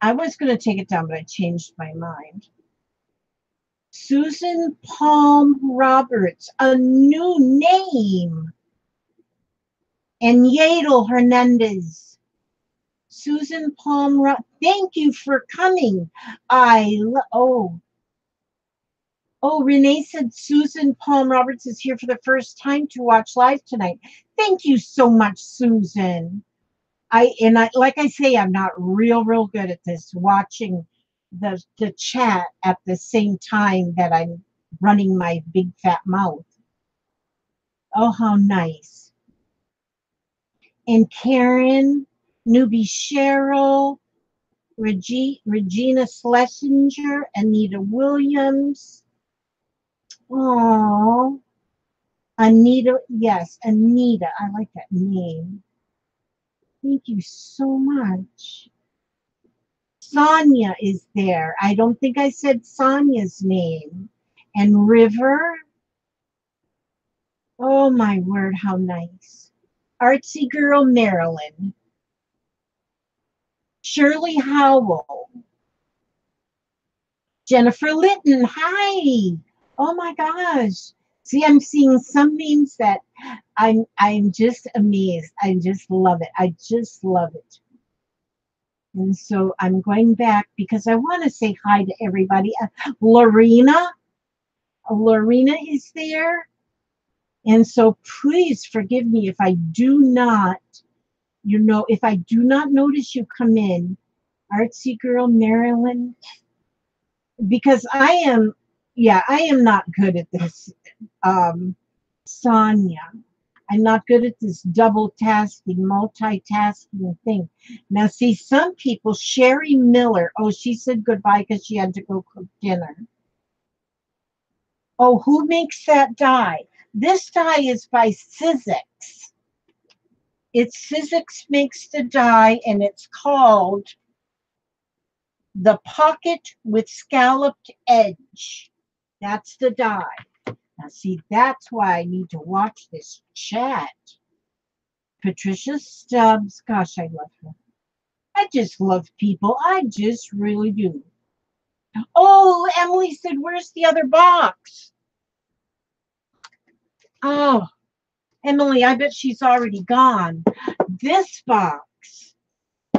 I was gonna take it down, but I changed my mind. Susan Palm Roberts, a new name. And Yadel Hernandez. Susan Palm, thank you for coming. Oh, Renee said Susan Palm Roberts is here for the first time to watch live tonight. Thank you so much, Susan. I like I say, I'm not real good at this, watching the chat at the same time that I'm running my big fat mouth. Oh, how nice. And Karen, Newbie Cheryl, Regina Schlesinger, Anita Williams. Oh, Anita, yes, Anita. I like that name. Thank you so much. Sonia is there. I don't think I said Sonia's name. And River. Oh my word, how nice. Artsy Girl Marilyn. Shirley Howell. Jennifer Litton, hi. Oh my gosh. See, I'm seeing some names that I'm just amazed. I just love it. I just love it. And so I'm going back because I want to say hi to everybody. Lorena is there. And so please forgive me if I do not, if I do not notice you come in. Artsy Girl Marilyn, because I am not good at this. Sonia, I'm not good at this multitasking thing. Now, see, some people, Sherry Miller, oh, she said goodbye because she had to go cook dinner. Oh, who makes that die? This die is by Sizzix. Sizzix makes the die, and it's called the Pocket with Scalloped Edge. That's the die. Now, see, that's why I need to watch this chat. Patricia Stubbs. Gosh, I love her. I just love people. I just really do. Oh, Emily said, where's the other box? Oh, Emily, I bet she's already gone. This box.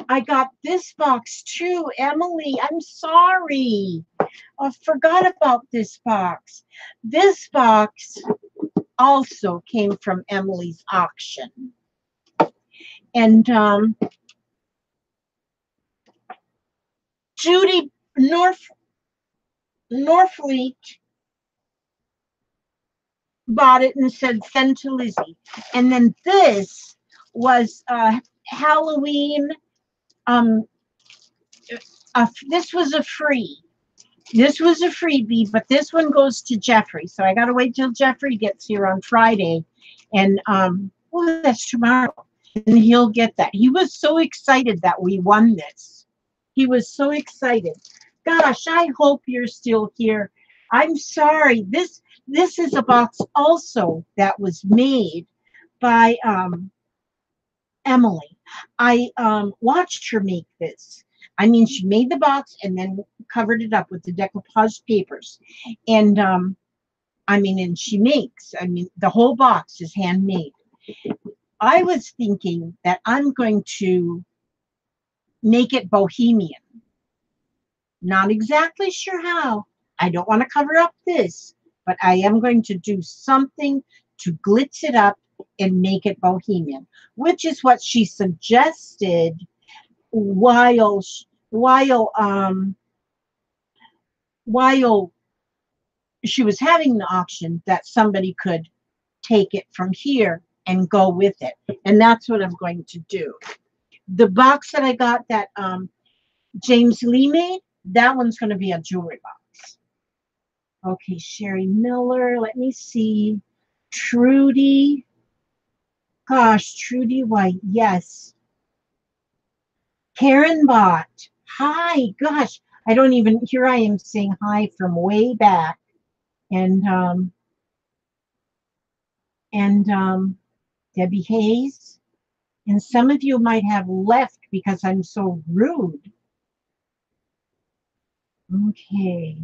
I got this box too. Emily, I'm sorry. I forgot about this box. This box also came from Emily's auction. And Judy Norfleet bought it and said, send to Lizzie. And then this was Halloween. This was a free. This was a freebie, but this one goes to Jeffrey. So I got to wait till Jeffrey gets here on Friday. And, well, that's tomorrow. And he'll get that. He was so excited that we won this. He was so excited. Gosh, I hope you're still here. I'm sorry. This is a box also that was made by Emily. I watched her make this. I mean, she made the box and then covered it up with the decoupage papers. And and she makes, the whole box is handmade. I was thinking that I'm going to make it bohemian. Not exactly sure how. I don't want to cover up this, but I am going to do something to glitz it up and make it bohemian, which is what she suggested while she was having the auction, that somebody could take it from here and go with it. And that's what I'm going to do. The box that I got that James Lee made, that one's going to be a jewelry box. Okay, Sherry Miller. Let me see. Trudy. Gosh, Trudy White. Yes. Karen Bott. Hi. Gosh, I don't even. Here I am saying hi from way back, and Debbie Hayes. And some of you might have left because I'm so rude. Okay.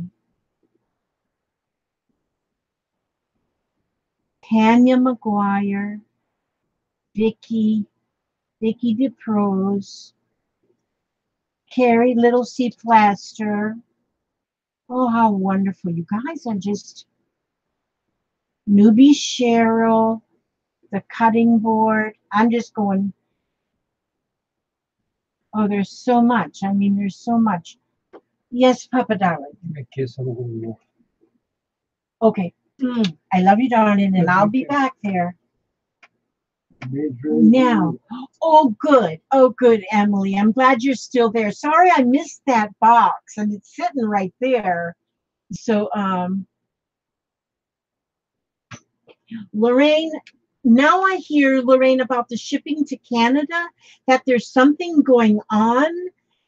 Tanya McGuire, Vicky DeProse, Carrie Little C. Plaster. Oh, how wonderful. You guys are just newbie Cheryl, the cutting board. I'm just going, oh, there's so much. I mean, there's so much. Yes, Papa Darling. Okay. I love you, darling, and I'll be back there. Now, oh, good. Oh, good, Emily. I'm glad you're still there. Sorry I missed that box, and it's sitting right there. So, Lorraine, now I hear, Lorraine, about the shipping to Canada, that there's something going on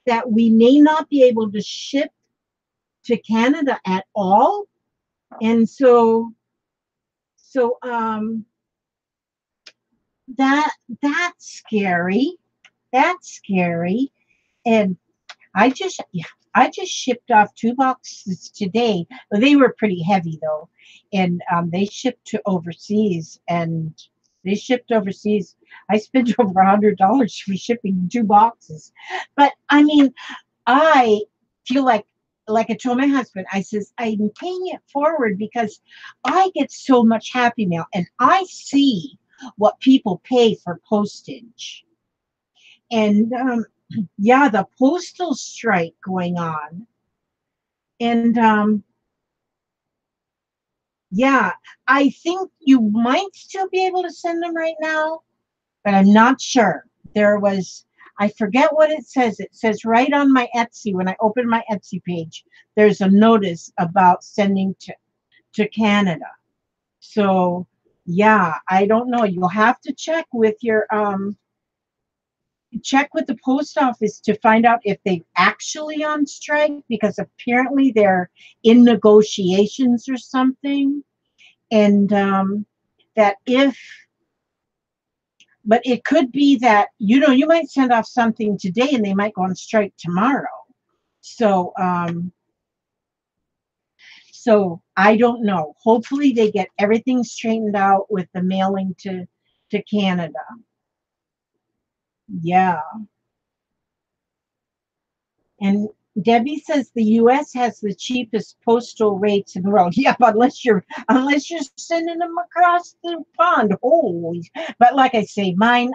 that we may not be able to ship to Canada at all. And so that's scary. That's scary. And I just shipped off 2 boxes today. They were pretty heavy though, and they shipped to overseas. And they shipped overseas. I spent over $100 for shipping 2 boxes. But I mean, I feel like I told my husband, I says I'm paying it forward because I get so much happy mail, and I see what people pay for postage. And yeah, the postal strike going on. And yeah, I think you might still be able to send them right now, but I'm not sure. I forget what it says. It says right on my Etsy, when I open my Etsy page, there's a notice about sending to Canada. So yeah, I don't know. You'll have to check with the post office to find out if they're actually on strike, because apparently they're in negotiations or something. And that if but it could be that you might send off something today and they might go on strike tomorrow. So so I don't know. Hopefully they get everything straightened out with the mailing to Canada. Yeah. And Debbie says the U.S. has the cheapest postal rates in the world. Yeah, but unless you're sending them across the pond. Holy! But like I say, mine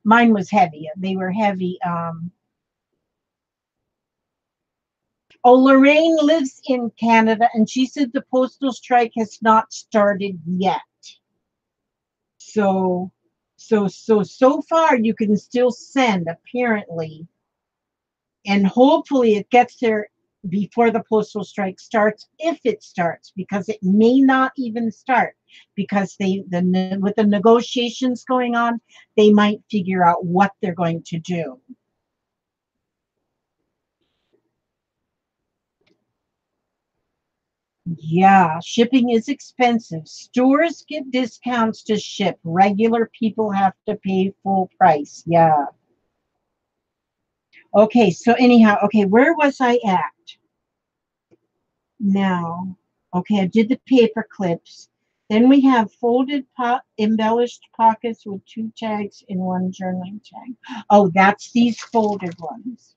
was heavy. They were heavy. Oh, Lorraine lives in Canada, and she said the postal strike has not started yet. So, so far you can still send apparently, and hopefully it gets there before the postal strike starts, if it starts, because it may not even start, because with the negotiations going on, they might figure out what they're going to do. Yeah, shipping is expensive. Stores give discounts to ship. Regular people have to pay full price. Yeah. Okay, so anyhow, okay, where was I at? Now, okay, I did the paper clips. Then we have embellished pockets with 2 tags and 1 journaling tag. Oh, that's these folded ones.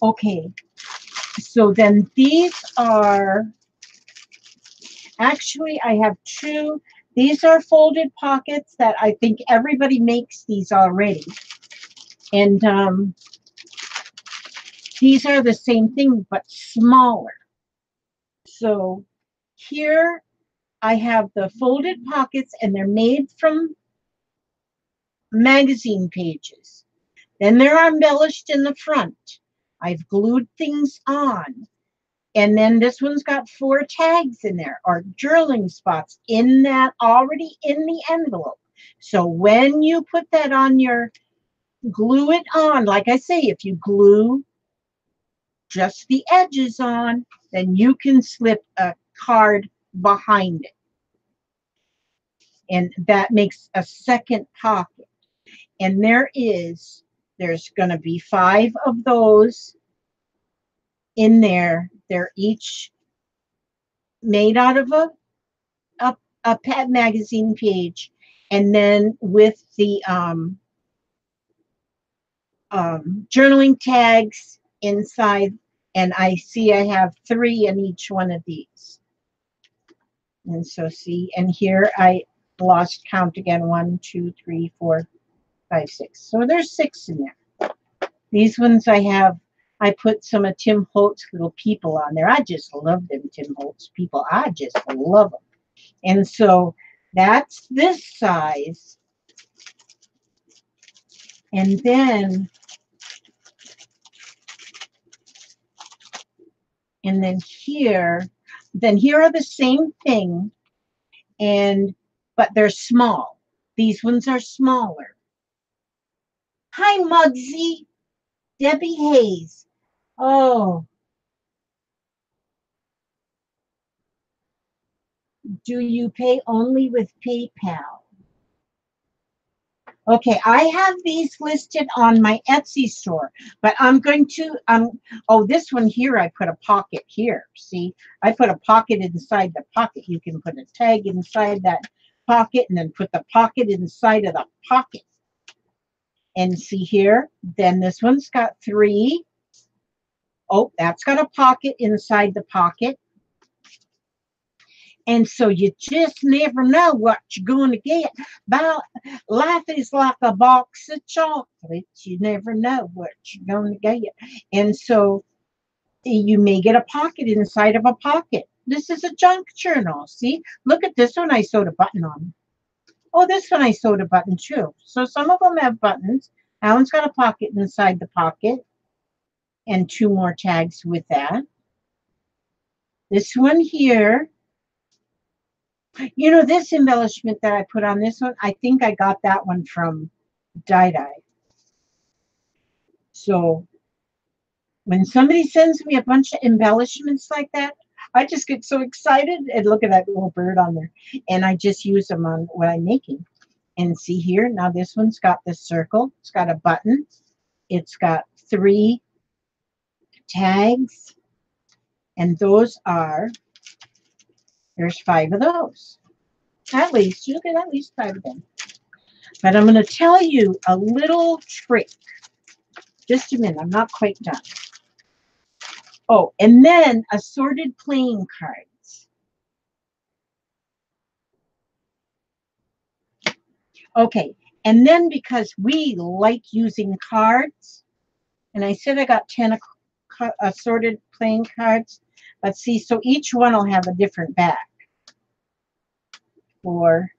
Okay, so then these are, actually I have 2. These are folded pockets that I think everybody makes these already. And these are the same thing, but smaller. So here I have the folded pockets, and they're made from magazine pages. Then they're embellished in the front. I've glued things on. And then this one's got 4 tags in there, or journaling spots in that, already in the envelope. So when you put that on your, glue it on, like I say, if you glue just the edges on, then you can slip a card behind it. And that makes a second pocket. And there's going to be 5 of those in there. They're each made out of a pet magazine page, and then with the journaling tags inside. And I see I have 3 in each one of these. And so see, and here I lost count again. 1, 2, 3, 4, 5, 6. So there's 6 in there. These ones I put some of Tim Holtz little people on there. I just love them Tim Holtz people. I just love them. And so that's this size. And then here are the same thing, but they're small. These ones are smaller. Hi, Muggsy. Debbie Hayes. Oh. Do you pay only with PayPal? Okay, I have these listed on my Etsy store, but I'm going to, oh, this one here, I put a pocket here. See, I put a pocket inside the pocket. You can put a tag inside that pocket and then put the pocket inside of the pocket. And see here, then this one's got 3. Oh, that's got a pocket inside the pocket. And so you just never know what you're going to get. Life is like a box of chocolates. You never know what you're going to get. And so you may get a pocket inside of a pocket. This is a junk journal. See, look at this one I sewed a button on. Oh, this one I sewed a button too. So some of them have buttons. That one's got a pocket inside the pocket. And 2 more tags with that. This one here. You know, this embellishment that I put on this one, I think I got that one from Dye. So when somebody sends me a bunch of embellishments like that, I just get so excited. And look at that little bird on there. And I just use them on what I'm making. And see here, now this one's got this circle. It's got a button. It's got 3 tags. And those are, there's 5 of those. At least, you get at least 5 of them. But I'm going to tell you a little trick. Just a minute, I'm not quite done. Oh, and then assorted playing cards. Okay, and then because we like using cards, and I said I got 10 assorted playing cards, but see, so each one will have a different back. 4,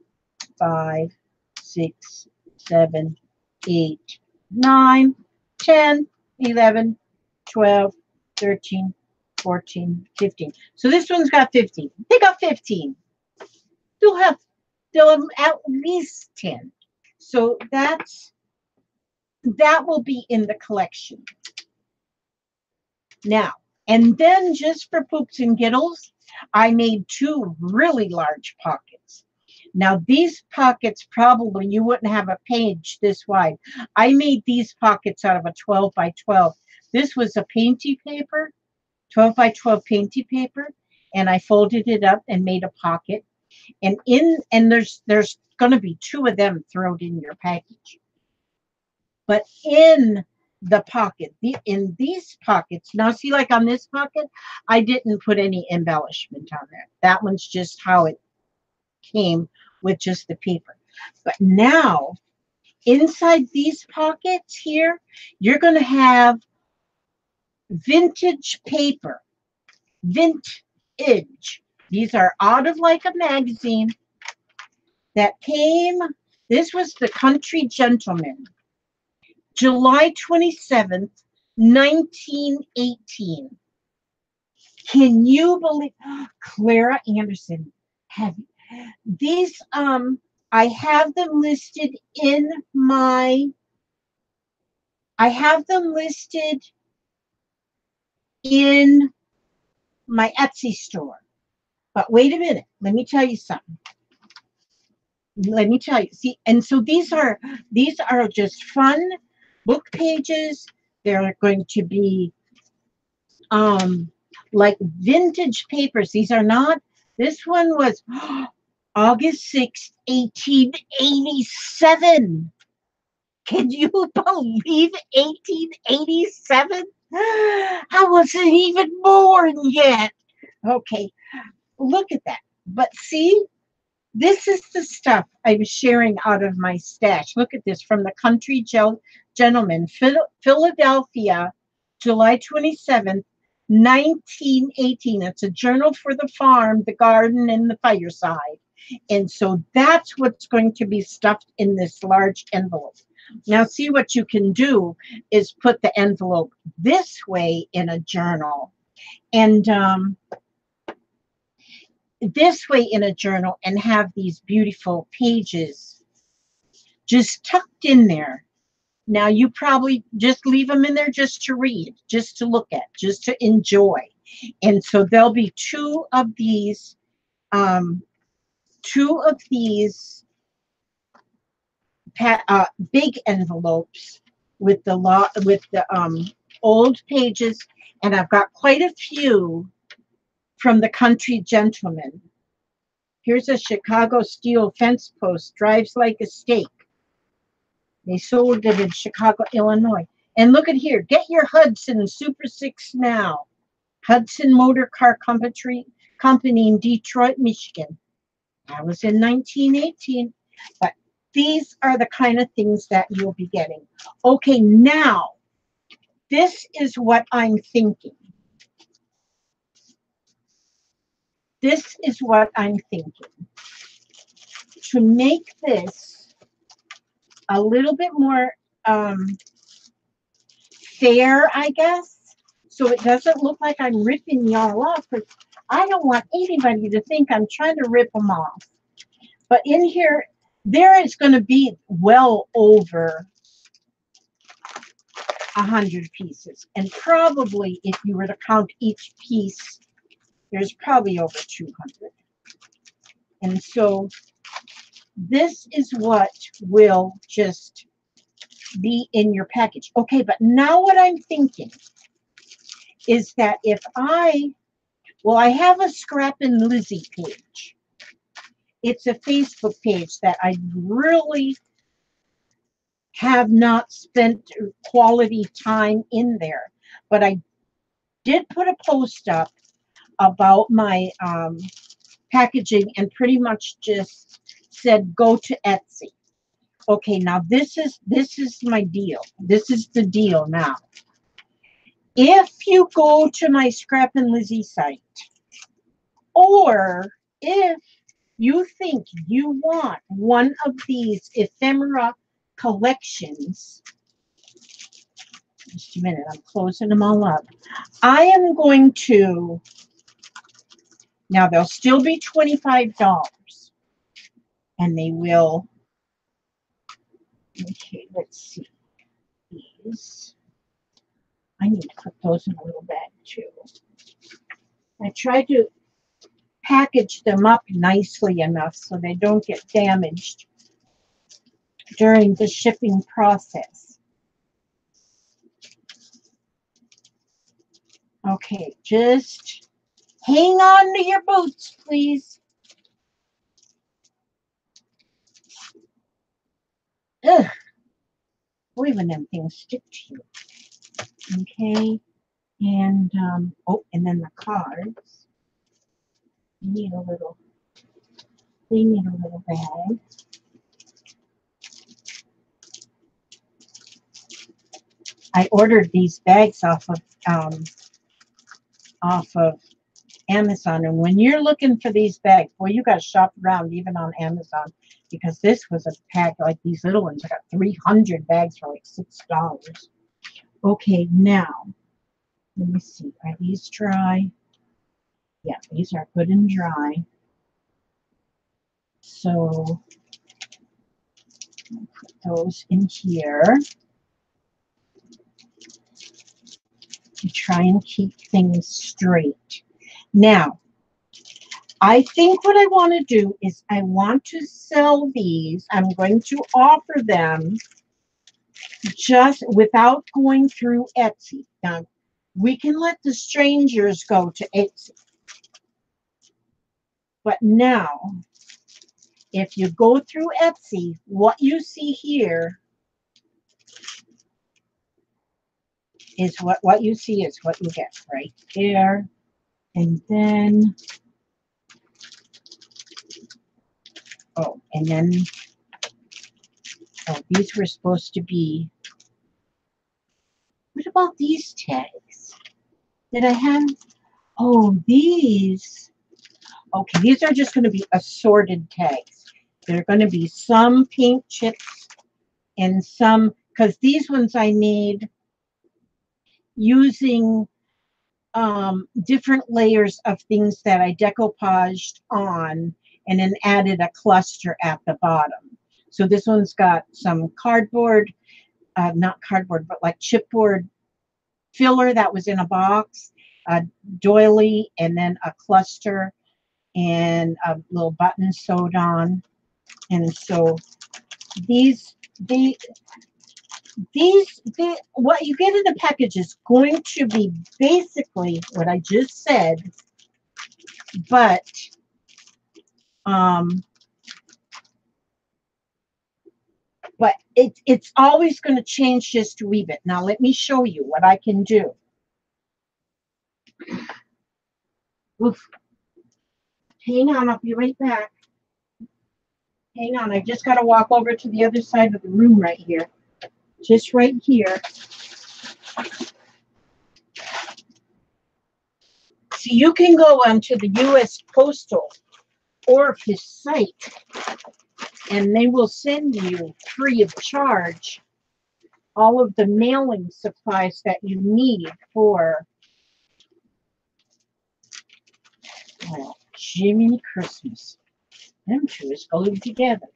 5, 6, 7, 8, 9, 10, 11, 12, 13, 14, 15. So this one's got 15. They got 15. They'll have at least 10. So that will be in the collection. Now, and then just for poops and giggles, I made 2 really large pockets. Now, these pockets, probably you wouldn't have a page this wide. I made these pockets out of a 12 by 12. This was a painty paper, 12 by 12 painty paper, and I folded it up and made a pocket. And there's going to be 2 of them thrown in your package. But in the pocket, in these pockets, now see, like on this pocket, I didn't put any embellishment on there. That one's just how it came, with just the paper. But now inside these pockets here, you're going to have vintage paper. Vintage. These are out of like a magazine that came. This was the Country Gentleman, July 27th, 1918. Can you believe Clara Anderson? Have these I have them listed in my I have them listed in my Etsy store. But wait a minute, let me tell you something. Let me tell you. See, and so these are just fun book pages. They're going to be like vintage papers. These are not. This one was August 6th, 1887. Can you believe 1887? I wasn't even born yet. Okay, look at that. But see, this is the stuff I was sharing out of my stash. Look at this from the Country Gentleman, Philadelphia, July 27th, 1918. It's a journal for the farm, the garden, and the fireside. And so that's what's going to be stuffed in this large envelope. Now, see what you can do is put the envelope this way in a journal. And this way in a journal and have these beautiful pages just tucked in there. Now you probably just leave them in there just to read, just to look at, just to enjoy. And so there'll be two of these big envelopes with the old pages, and I've got quite a few from the Country Gentleman. Here's a Chicago steel fence post, drives like a stake. They sold it in Chicago, Illinois. And look at here, get your Hudson Super 6 now. Hudson Motor Car Company in Detroit, Michigan. That was in 1918. But these are the kind of things that you'll be getting. Okay, now, this is what I'm thinking. This is what I'm thinking. To make this a little bit more fair, I guess, so it doesn't look like I'm ripping y'all off, because I don't want anybody to think I'm trying to rip them off. But in here, there is going to be well over 100 pieces. And probably, if you were to count each piece, there's probably over 200. And so this is what will just be in your package. Okay, but now what I'm thinking is that if I have a Scrappin' Lizzie page. It's a Facebook page that I really have not spent quality time in there. But I did put a post up about my packaging and pretty much just said, go to Etsy. Okay, now this is my deal. This is the deal now. If you go to my Scrappin' Lizzie site, or if you think you want one of these ephemera collections, just a minute, I'm closing them all up. I am going to, now they'll still be $25, and they will, okay, let's see, these, I need to put those in a little bag too. I tried to package them up nicely enough so they don't get damaged during the shipping process. Okay, just hang on to your boots, please. Ugh. Boy, when them things stick to you. Okay, and and then the cards. They need a little bag. I ordered these bags off of Amazon, and when you're looking for these bags, boy, you got to shop around even on Amazon, because this was a pack like these little ones. I got 300 bags for like $6. Okay, now let me see. Are these dry? Yeah, these are good and dry. So I'll put those in here to try and keep things straight. Now, I think what I want to do is I want to sell these. I'm going to offer them just without going through Etsy. Now, we can let the strangers go to Etsy. But now, if you go through Etsy, what you see here is what you see is what you get right there. And then, and then, these were supposed to be, what about these tags? Did I have, these. Okay, these are just going to be assorted tags. There are going to be some pink chips and some, because these ones I made using different layers of things that I decoupaged on and then added a cluster at the bottom. So this one's got some cardboard, not cardboard, but like chipboard filler that was in a box, a doily, and then a cluster and a little button sewed on. And so these what you get in the package is going to be basically what I just said, but it's always going to change just a wee bit. Now let me show you what I can do. Oof. Hang on, I'll be right back. Hang on, I just got to walk over to the other side of the room right here. Just right here. So you can go onto the U.S. Postal Orifice site, and they will send you free of charge all of the mailing supplies that you need for, well, Jiminy Christmas. Them two is glued together.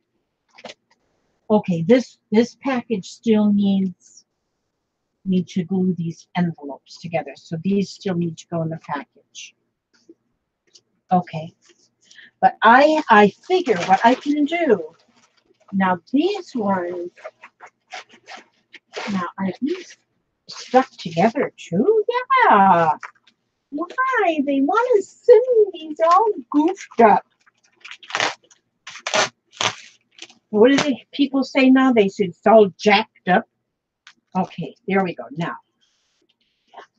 Okay, this package still needs me to glue these envelopes together. So these still need to go in the package. Okay, but I figure what I can do. Now these ones, now are these stuck together too? Yeah. Why? They want to send me these all goofed up. What do people say now? They say it's all jacked up. Okay, there we go. Now,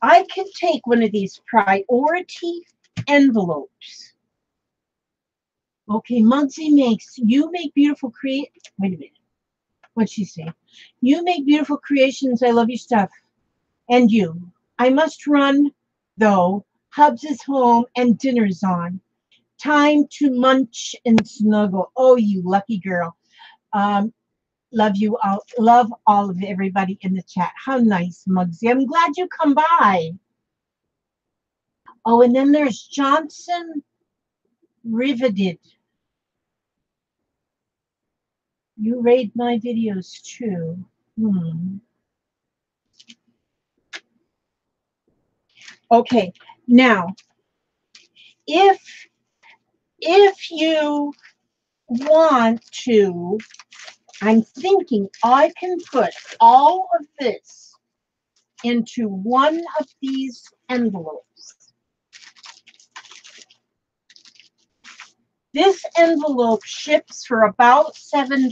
I can take one of these priority envelopes. Okay, Muncie makes, you make beautiful wait a minute. What'd she say? You make beautiful creations. I love your stuff. And you. I must run, though. Hubs is home and dinner's on. Time to munch and snuggle. Oh, you lucky girl. Love you all. Love all of everybody in the chat. How nice, Muggsy. I'm glad you come by. Oh, and then there's Johnson Riveted. You raid my videos too. Okay, now if you want to, I'm thinking I can put all of this into one of these envelopes. This envelope ships for about $7.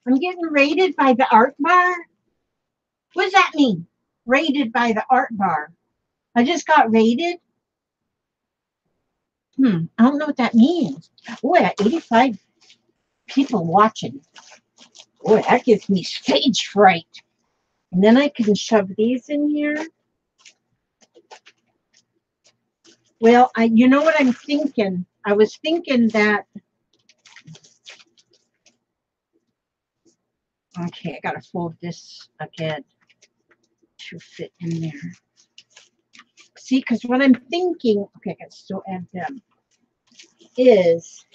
I'm getting rated by the art bar. What does that mean? Rated by the art bar. I just got rated. I don't know what that means. Oh, I got 85 people watching. Boy, that gives me stage fright. And then I can shove these in here. Well, you know what I'm thinking? I was thinking that, okay, I gotta fold this again to fit in there. See, because what I'm thinking, okay, I can still add them, is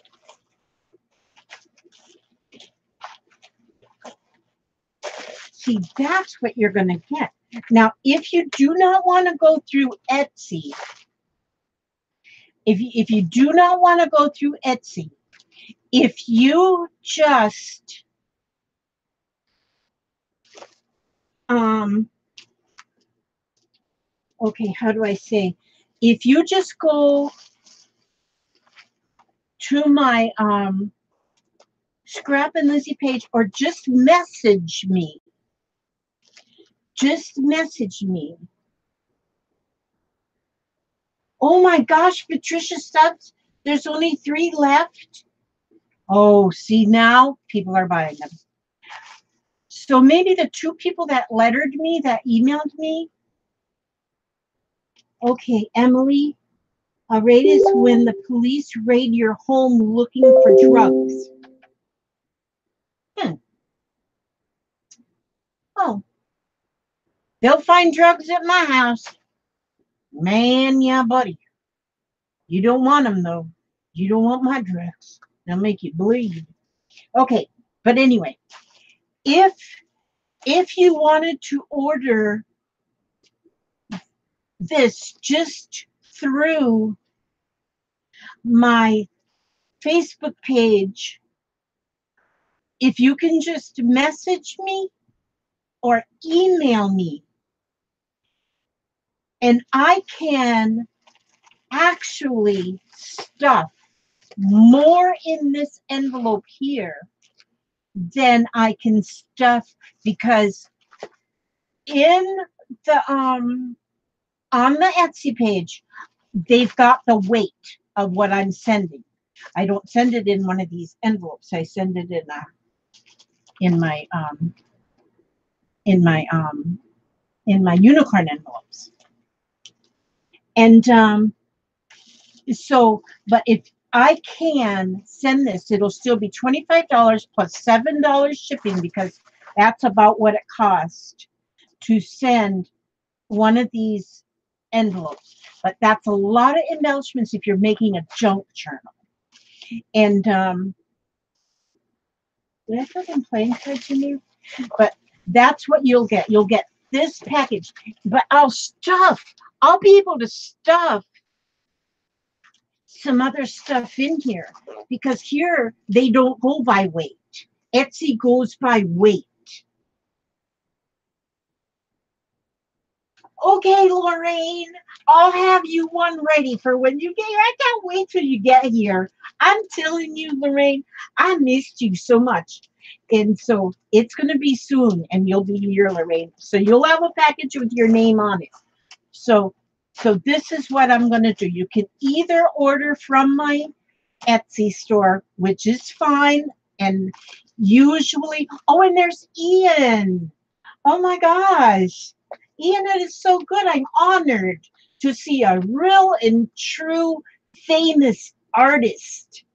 see, that's what you're going to get. Now, if you do not want to go through Etsy, if you do not want to go through Etsy, if you just okay, how do I say? If you just go to my Scrap and Lizzie page, or just message me. Just message me. Oh my gosh, Patricia Stubbs, there's only 3 left. Oh, see, now people are buying them. So maybe the 2 people that lettered me, that emailed me. Okay, Emily, a raid is when the police raid your home looking for drugs. Oh, they'll find drugs at my house. Man, yeah, buddy. You don't want them, though. You don't want my drugs. They'll make you bleed. Okay, but anyway, if you wanted to order this just through my Facebook page, if you can just message me or email me, and I can actually stuff more in this envelope here than I can stuff, because in the on the Etsy page, they've got the weight of what I'm sending. I don't send it in one of these envelopes. I send it in my unicorn envelopes. And so, but if I can send this, it'll still be $25 plus $7 shipping, because that's about what it costs to send one of these envelopes. But that's a lot of embellishments if you're making a junk journal. And did I put in playing cards in there? But that's what you'll get. You'll get this package. But I'll be able to stuff some other stuff in here, because here they don't go by weight. Etsy goes by weight. Okay, Lorraine, I'll have you one ready for when you get here. I can't wait till you get here. I'm telling you, Lorraine, I missed you so much. And so it's going to be soon, and you'll be here, Lorraine. So you'll have a package with your name on it. So this is what I'm going to do. You can either order from my Etsy store, which is fine. And usually, oh, and there's Ian. Oh my gosh. Ian, it is so good. I'm honored to see a real and true famous artist.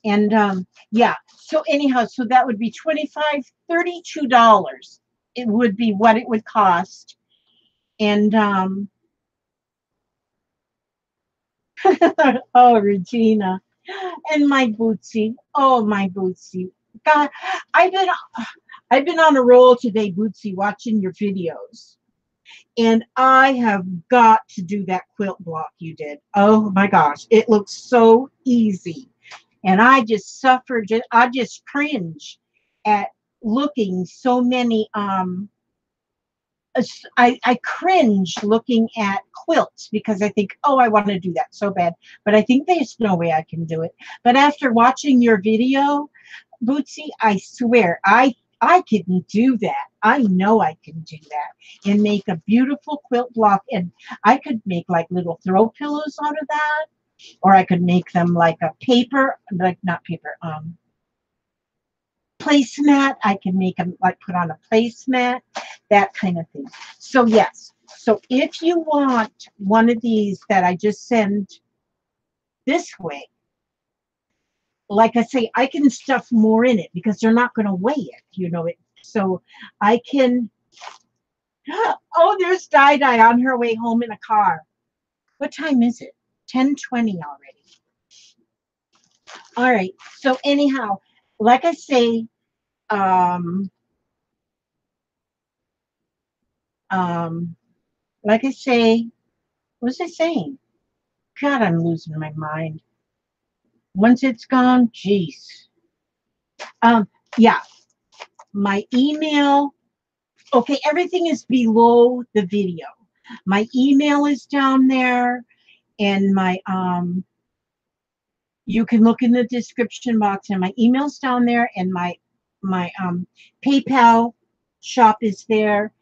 And yeah, so anyhow, so that would be $32. It would be what it would cost. And oh, Regina, and my Bootsy. Oh, my Bootsy. God, I've been on a roll today, Bootsy, watching your videos. And I have got to do that quilt block you did. Oh my gosh, it looks so easy. And I just suffered, I just cringe at looking so many, I cringe looking at quilts, because I think, oh, I want to do that so bad. But I think there's no way I can do it. But after watching your video, Bootsy, I swear, I can do that. I know I can do that and make a beautiful quilt block. And I could make like little throw pillows out of that, or I could make them like a paper, like not paper, placemat. I can make them like put on a placemat, that kind of thing. So yes. So if you want one of these that I just send this way, like I say, I can stuff more in it because they're not going to weigh it, you know. So I can. Oh, there's Di on her way home in a car. What time is it? 10:20 already. All right. So anyhow, like I say, um, um, like I say, what was I saying? God, I'm losing my mind. Once it's gone, geez. Um, yeah, my email. Okay, everything is below the video. My email is down there, and my you can look in the description box, and my email's down there, and my PayPal shop is there,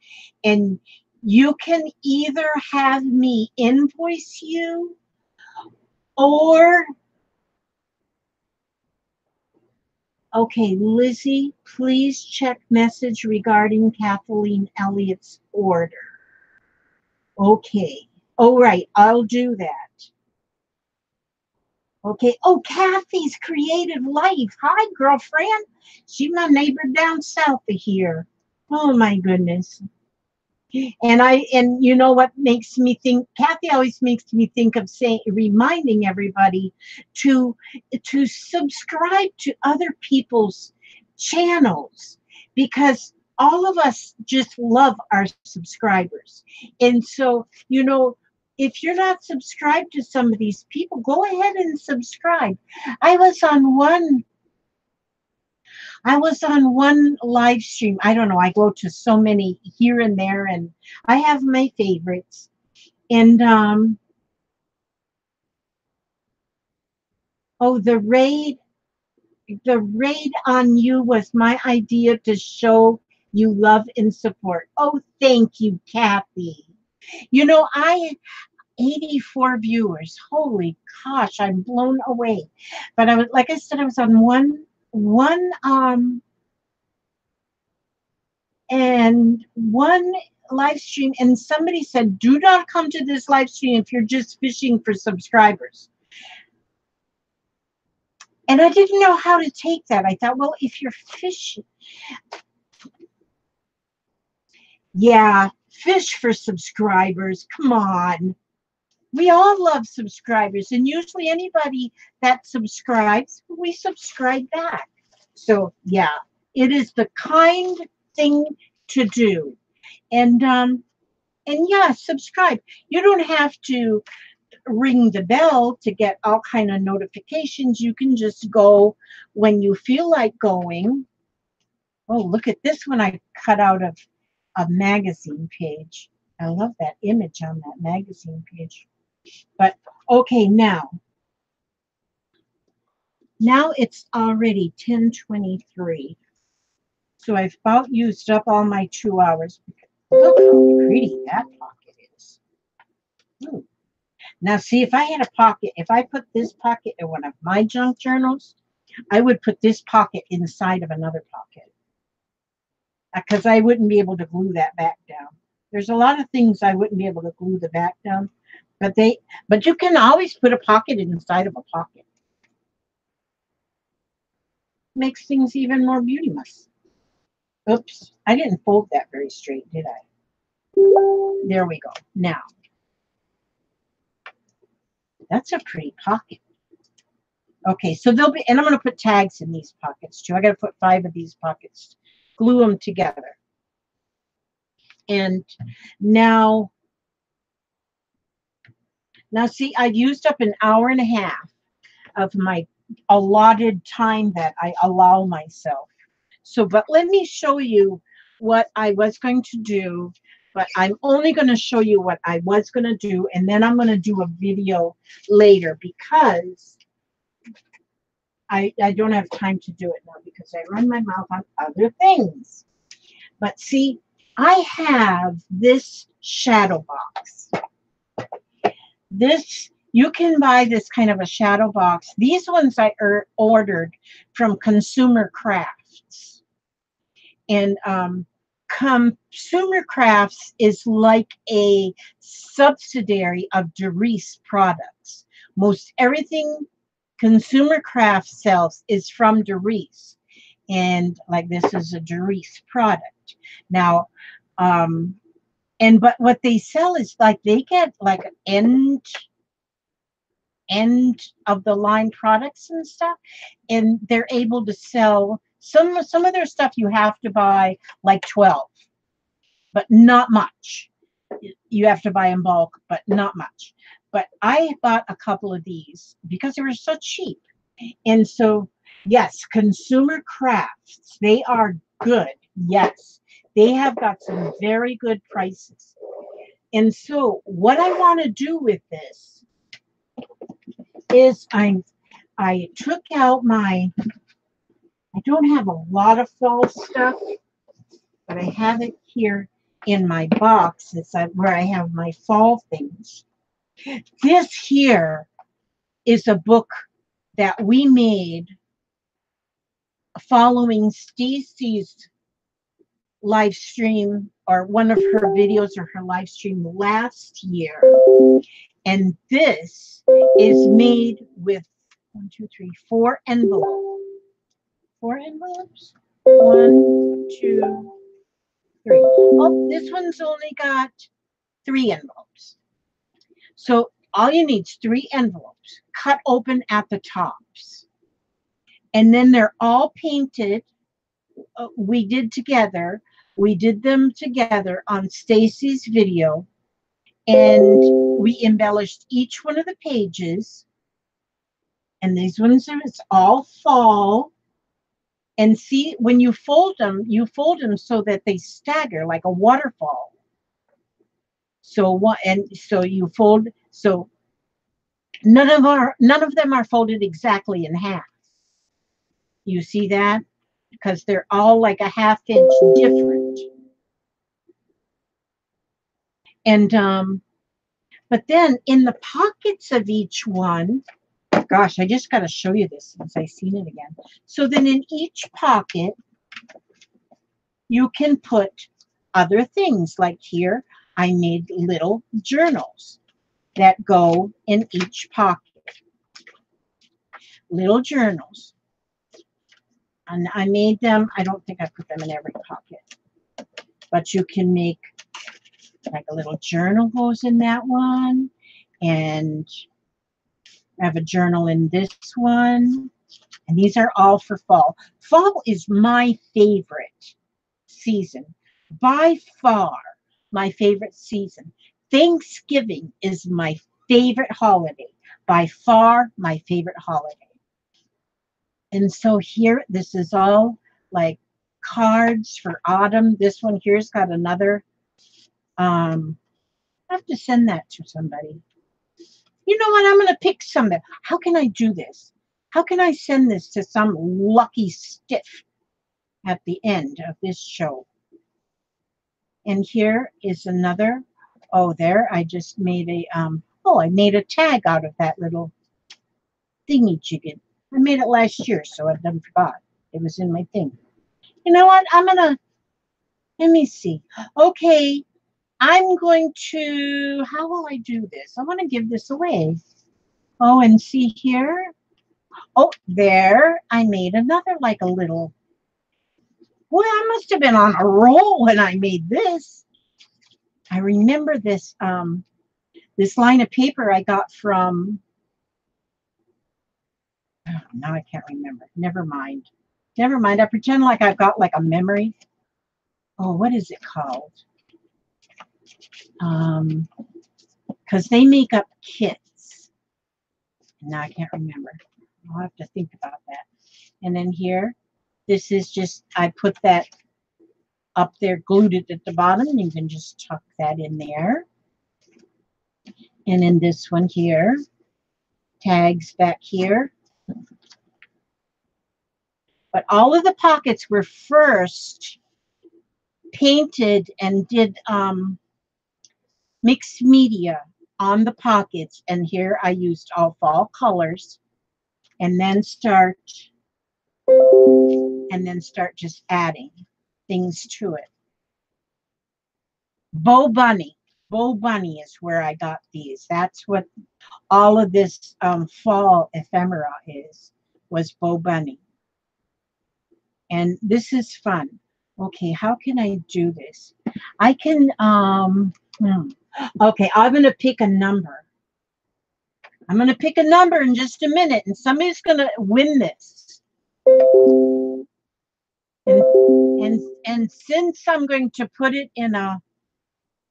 and you can either have me invoice you, or okay, Lizzie, please check message regarding Kathleen Elliott's order. Okay. All right, I'll do that. Okay. Oh, Kathy's Creative Life. Hi, girlfriend. She's my neighbor down south of here. Oh my goodness. And you know what makes me think, Kathy always makes me think of saying, reminding everybody to subscribe to other people's channels, because all of us just love our subscribers. And so, you know, if you're not subscribed to some of these people, go ahead and subscribe. I was on one I was on one live stream. I don't know. I go to so many here and there, and I have my favorites. And oh, the raid on you was my idea to show you love and support. Oh, thank you, Kathy. You know, I 84 viewers. Holy gosh, I'm blown away. But I was, like I said, I was on one live stream, and somebody said, do not come to this live stream if you're just fishing for subscribers. And I didn't know how to take that. I thought, well, if you're fishing, yeah, fish for subscribers. Come on. We all love subscribers, and usually anybody that subscribes, we subscribe back. So yeah, it is the kind thing to do. And yeah, subscribe. You don't have to ring the bell to get all kind of notifications. You can just go when you feel like going. Oh, look at this one I cut out of a magazine page. I love that image on that magazine page. But okay, now it's already 10:23. So I've about used up all my 2 hours. Look how pretty that pocket is. Ooh. Now, see, if I had a pocket, if I put this pocket in one of my junk journals, I would put this pocket inside of another pocket, because I wouldn't be able to glue that back down. There's a lot of things I wouldn't be able to glue the back down, but you can always put a pocket inside of a pocket. Makes things even more beautiful. Oops, I didn't fold that very straight, did I? There we go. Now, that's a pretty pocket. Okay, so they'll be, and I'm going to put tags in these pockets too. I got to put 5 of these pockets, glue them together. And now see, I've used up an hour and a half of my allotted time that I allow myself. So, but let me show you what I was going to do, but I'm only going to show you what I was going to do, and then I'm going to do a video later, because I don't have time to do it now because I run my mouth on other things. But see, I have this shadow box. You can buy this kind of a shadow box. These ones I ordered from Consumer Craft. Crafts. And Consumer Crafts is like a subsidiary of Doris products. Most everything Consumer Crafts sells is from Doris. And like this is a Doris product. Now, but what they sell is like they get like end of the line products and stuff, and they're able to sell some of their stuff you have to buy like 12, but not much. You have to buy in bulk, but not much. But I bought a couple of these because they were so cheap. And so yes, Consumer Crafts, they are good. Yes, they have got some very good prices. And so what I want to do with this is I took out I don't have a lot of fall stuff, but I have it here in my box. It's where I have my fall things. This here is a book that we made following Stacy's live stream, or one of her videos or her live stream last year. And this is made with 1, 2, 3, 4 envelopes. 4 envelopes? 1, 2, 3. Oh, this one's only got 3 envelopes. So all you need is 3 envelopes cut open at the tops. And then they're all painted. We did them together on Stacy's video. And we embellished each one of the pages. And these ones are, it's all fall. And see, when you fold them so that they stagger like a waterfall. So you fold, so none of them are folded exactly in half. You see that? Because they're all like a ½ inch different. And but then in the pockets of each one, gosh, I just got to show you this since I've seen it again. So then in each pocket, you can put other things. Like here, I made little journals that go in each pocket. Little journals. And I made them, I don't think I put them in every pocket. But you can make like a little journal goes in that one. And I have a journal in this one. And these are all for fall. Fall is my favorite season. By far, my favorite season. Thanksgiving is my favorite holiday. By far, my favorite holiday. And so here, this is all like cards for autumn. This one here's got another. I have to send that to somebody. You know what? I'm going to pick somebody. How can I do this? How can I send this to some lucky stiff at the end of this show? And here is another. Oh, there. I just made a, I made a tag out of that little thingy chicken. I made it last year, so I done forgot. It was in my thing. You know what? Let me see. Okay, I'm going to, how will I do this? I want to give this away. Oh, and see here. Oh, there. I made another, like a little, well, I must have been on a roll when I made this. I remember this, this line of paper I got from, oh, now I can't remember. Never mind. Never mind. I pretend like I've got like a memory. Oh, what is it called? Because they make up kits. Now I can't remember. I'll have to think about that. And then here, this is just, I put that up there, glued it at the bottom, and you can just tuck that in there. And in this one here, tags back here. But all of the pockets were first painted and did mixed media on the pockets. And here I used all fall colors, and then start and then start just adding things to it. Bo Bunny. Bo Bunny is where I got these. That's what all of this fall ephemera was Bo Bunny. And this is fun. Okay, how can I do this? I can, okay, I'm going to pick a number. I'm going to pick a number in just a minute, and somebody's going to win this. And since I'm going to put it in a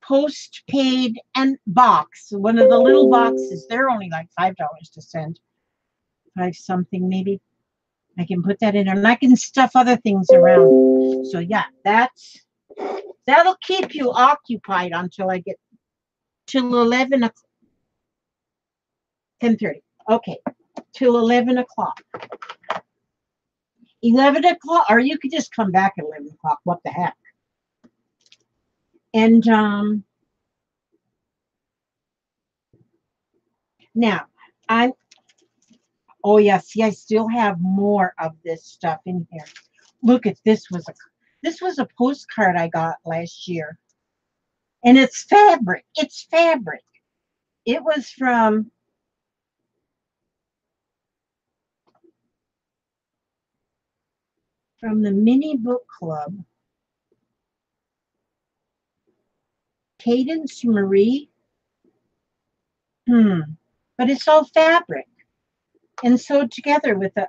postpaid and box, one of the little boxes, they're only like $5 to send. 5 something maybe. I can put that in, and I can stuff other things around. So yeah, that'll keep you occupied until I get till 11 o'clock. 10:30. Okay, till 11 o'clock. 11 o'clock, or you could just come back at 11 o'clock. What the heck? And now oh yeah, see, I still have more of this stuff in here. Look at this was a postcard I got last year. And it's fabric. It's fabric. It was from the Mini Book Club. Cadence Marie. But it's all fabric. And sewed together with the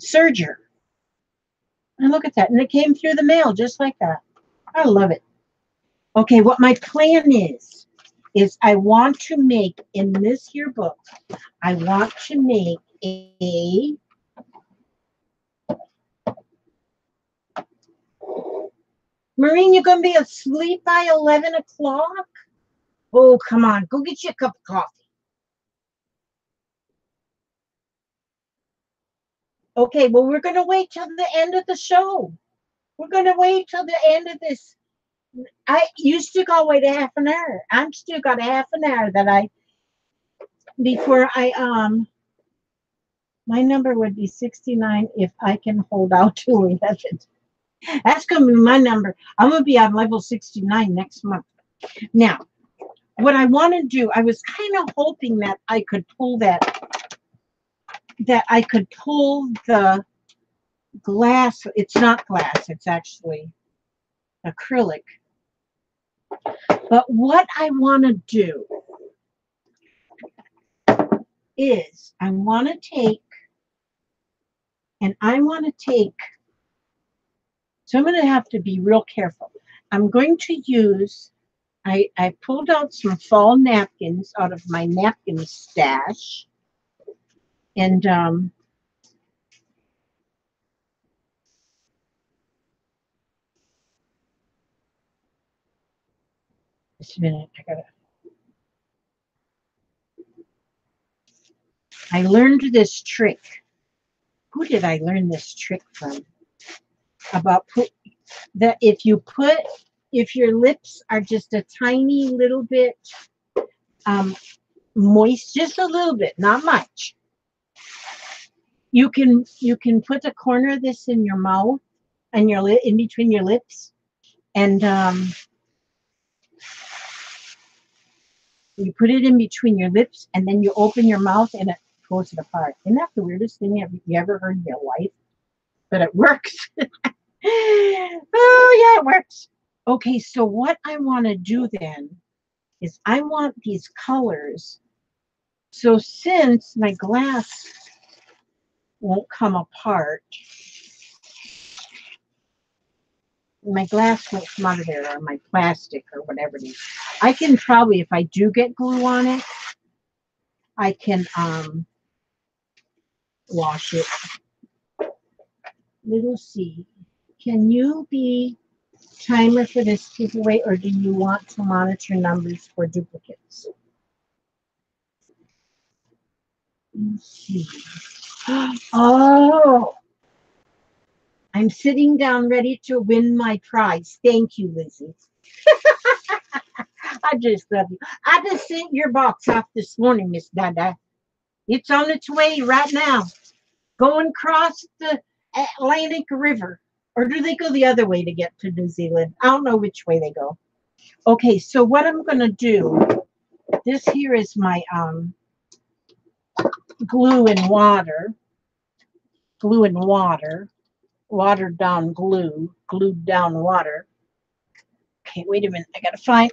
serger. And look at that. And it came through the mail just like that. I love it. Okay, what my plan is I want to make in this here book, I want to make a Maureen, you're going to be asleep by 11 o'clock? Oh, come on. Go get you a cup of coffee. Okay, well, we're going to wait till the end of the show. We're going to wait till the end of this. You still got to wait a half an hour. I'm still got a half an hour before my number would be 69 if I can hold out to 11. That's going to be my number. I'm going to be on level 69 next month. Now, what I want to do, I was kind of hoping that I could pull the glass. It's not glass, it's actually acrylic. But what I want to do is I want to take, so I'm going to have to be real careful. I'm going to use, I pulled out some fall napkins out of my napkin stash. And just a minute, I learned this trick. Who did I learn this trick from? About that if your lips are just a tiny little bit moist, just a little bit, not much, you can put the corner of this in your mouth and your lip in between your lips, and you put it in between your lips, and then you open your mouth and it pulls it apart. Isn't that the weirdest thing you ever heard in your life? But it works. Oh yeah, it works. Okay, so what I want to do then is I want these colors. So since my glass won't come apart, my glass won't come out of there, or my plastic or whatever it is, I can probably, if I do get glue on it, I can wash it. Little C, can you be timer for this giveaway, or do you want to monitor numbers for duplicates? Let's see. Oh, I'm sitting down ready to win my prize. Thank you, Lizzie. I just love you. I just sent your box off this morning, Miss Dada. It's on its way right now. Going across the Atlantic River. Or do they go the other way to get to New Zealand? I don't know which way they go. Okay, so what I'm going to do, this here is my glue and water. Glue and water. Watered down glue. Glued down water. Okay, wait a minute. I got to find...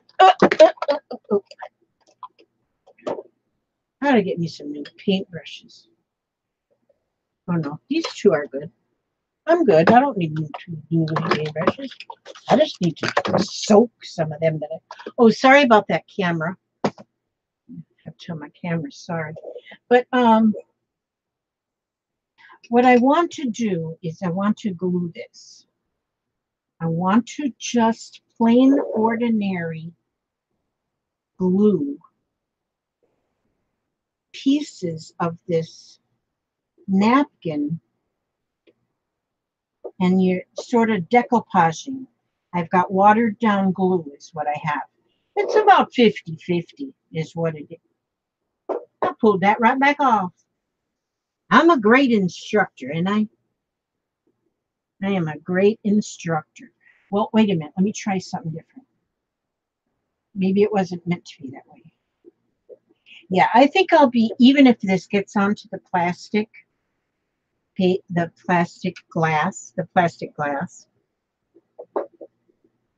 I got to get me some new paintbrushes. Oh, no. These two are good. I'm good. I don't need new paintbrushes. I just need to soak some of them. Oh, sorry about that camera. I have to tell my camera sorry. But what I want to do is I want to glue this. I want to just plain ordinary glue pieces of this napkin, and you're sort of decoupaging. I've got watered down glue is what I have. It's about 50-50 is what it is. I pulled that right back off. I'm a great instructor, and I am a great instructor. Well, wait a minute. Let me try something different. Maybe it wasn't meant to be that way. Yeah, I think I'll be, even if this gets onto the plastic glass,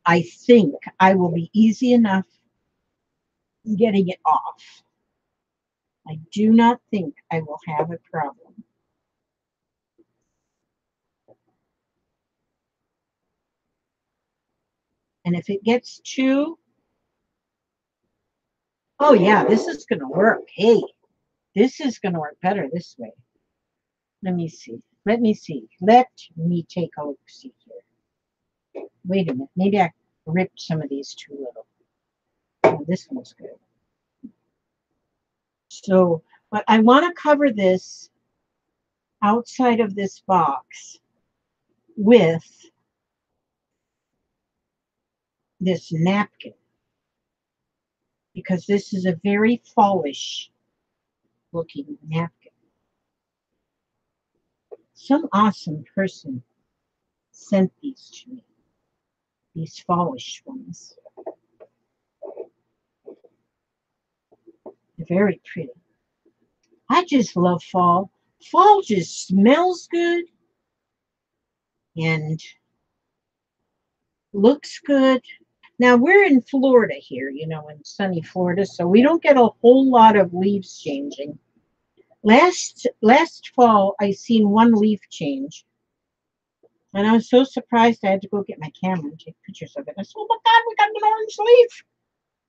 I think I will be easy enough getting it off. I do not think I will have a problem. And if it gets too, oh yeah, this is going to work. Hey, this is going to work better this way. Let me see. Let me see. Let me take a look. See here. Wait a minute. Maybe I ripped some of these too little. Oh, this one's good. So, but I want to cover this outside of this box with this napkin, because this is a very fallish looking napkin. Some awesome person sent these to me, these fallish ones. They're very pretty. I just love fall. Fall just smells good and looks good. Now we're in Florida here, you know, in sunny Florida, so we don't get a whole lot of leaves changing. Last fall, I seen one leaf change, and I was so surprised I had to go get my camera and take pictures of it. I said, "Oh my God, we got an orange leaf!"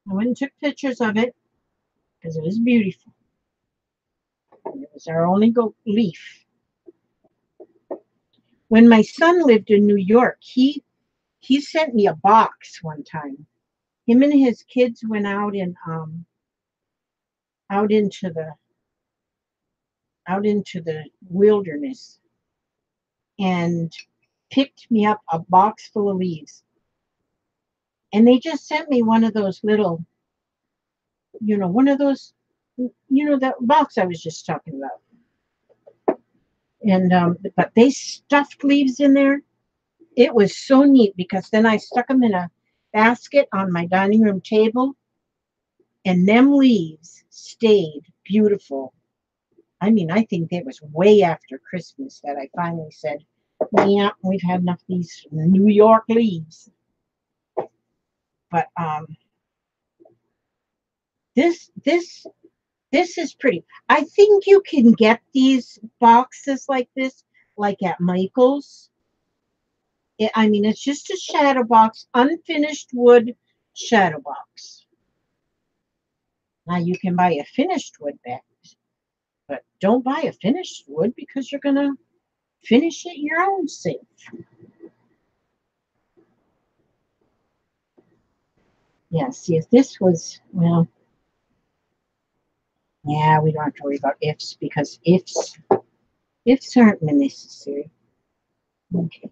I went and took pictures of it because it was beautiful. And it was our only leaf. When my son lived in New York, he sent me a box one time. Him and his kids went out into the wilderness and picked me up a box full of leaves. And they just sent me one of those little, one of those, that box I was just talking about. And but they stuffed leaves in there. It was so neat because then I stuck them in a basket on my dining room table, and them leaves stayed beautiful. I mean, I think it was way after Christmas that I finally said, yeah, we've had enough of these New York leaves. But this is pretty. I think you can get these boxes like this, like at Michael's. I mean, it's just a shadow box, unfinished wood shadow box. Now you can buy a finished wood bag, but don't buy a finished wood because you're gonna finish it your own self. Yeah, see, if this was, well, yeah, we don't have to worry about ifs because ifs aren't necessary. Okay.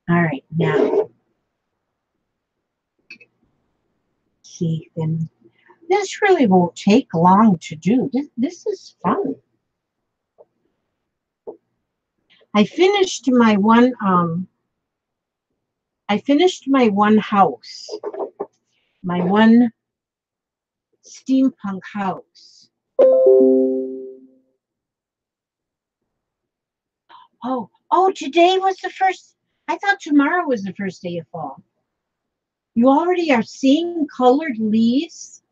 All right, now see, then this really won't take long to do. This is fun. I finished my one house, my one steampunk house. Oh, today was the first. I thought tomorrow was the first day of fall. You already are seeing colored leaves?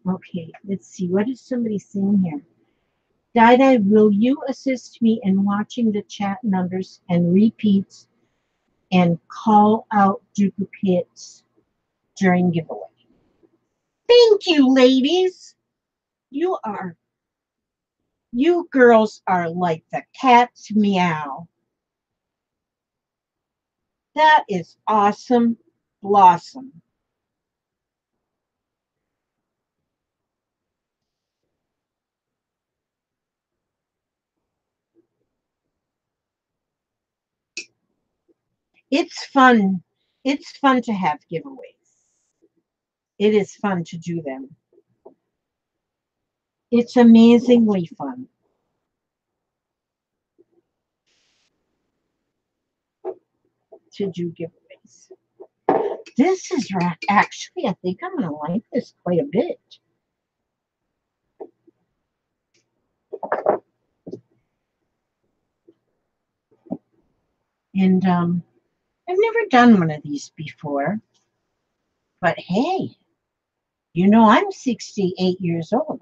Okay, let's see. What is somebody saying here? Dida, will you assist me in watching the chat numbers and repeats and call out duplicates during giveaway? Thank you, ladies. You girls are like the cat's meow. That is awesome blossom. It's fun. It's fun to have giveaways. It is fun to do them. It's amazingly fun. To do giveaways. This is actually, I think I'm going to like this quite a bit. And I've never done one of these before. But hey, you know, I'm 68 years old.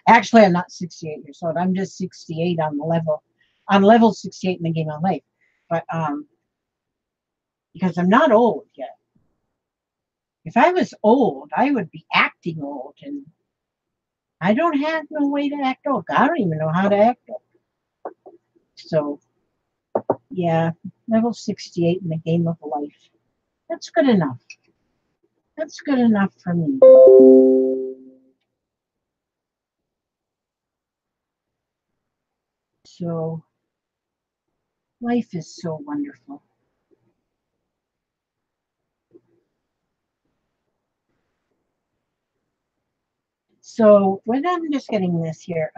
Actually, I'm not 68 years old. I'm just 68 on level 68 in the game of life. But because I'm not old yet. If I was old, I would be acting old, and I don't have no way to act old. I don't even know how to act old. So, yeah, level 68 in the game of life. That's good enough. That's good enough for me. So, life is so wonderful. So, when I'm just getting this here,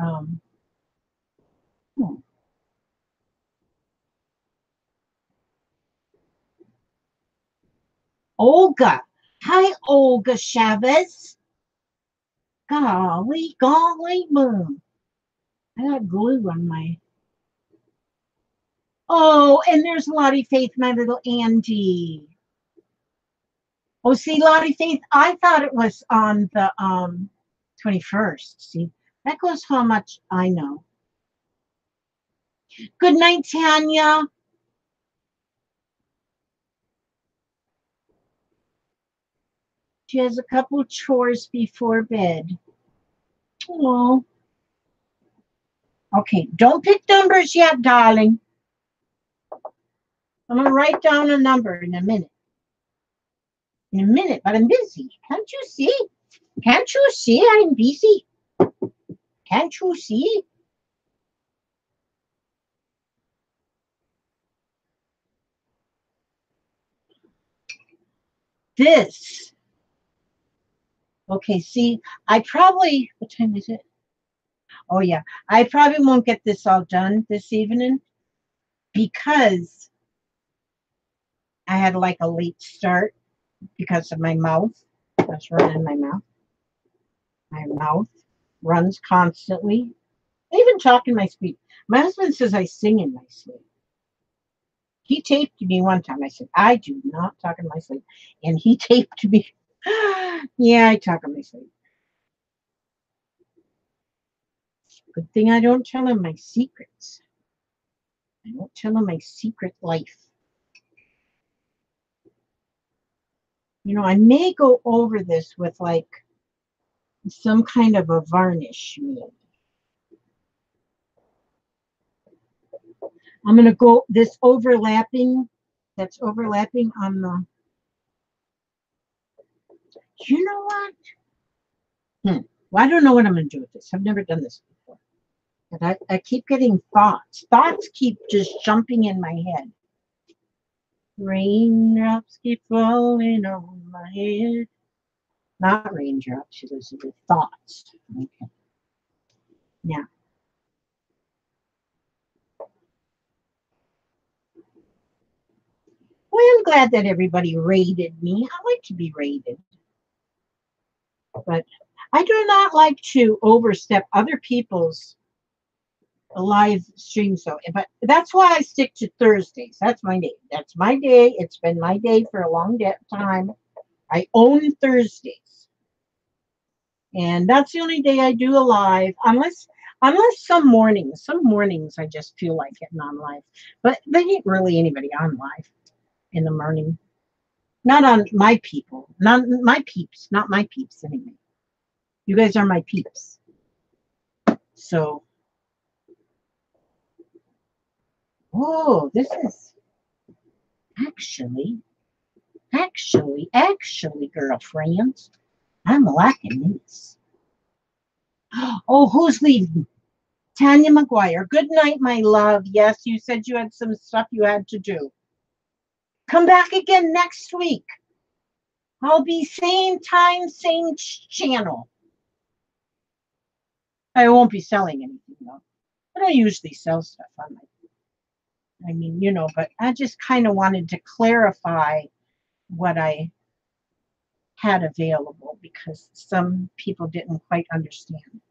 Olga. Hi, Olga Chavez. Golly, boom. I got glue on my. Oh, and there's Lottie Faith, my little Andy. Oh, see, Lottie Faith, I thought it was on the 21st. See, that goes how much I know. Good night, Tanya. She has a couple chores before bed. Oh. Okay, don't pick numbers yet, darling. I'm going to write down a number in a minute. In a minute, but I'm busy. Can't you see? Can't you see I'm busy? Can't you see? This. Okay, see, what time is it? Oh, yeah. I probably won't get this all done this evening because I had like a late start because of my mouth. That's running my mouth. My mouth runs constantly. I even talk in my sleep. My husband says I sing in my sleep. He taped me one time. I said, I do not talk in my sleep. And he taped me. Yeah, I talk in my sleep. Good thing I don't tell him my secrets. I don't tell him my secret life. You know, I may go over this with like some kind of a varnish. I'm going to go this overlapping, that's overlapping on the, you know what? Well, I don't know what I'm going to do with this. I've never done this before. But I keep getting thoughts. Thoughts keep just jumping in my head. Raindrops keep falling on my head. Not raindrops, Elizabeth. Thoughts. Okay. Now, well, I'm glad that everybody rated me. I like to be rated, but I do not like to overstep other people's live stream. So, but that's why I stick to Thursdays. That's my day. That's my day. It's been my day for a long time. I own Thursdays, and that's the only day I do a live, unless some mornings I just feel like getting on live, but there ain't really anybody on live in the morning. Not on my people, not my peeps, not my peeps anyway. You guys are my peeps. So, oh, this is actually, girlfriends, I'm liking this. Oh, who's leaving? Tanya McGuire. Good night, my love. Yes, you said you had some stuff you had to do. Come back again next week. I'll be same time, same channel. I won't be selling anything though. I don't usually sell stuff on my. I mean, but I just kind of wanted to clarify what I had available because some people didn't quite understand.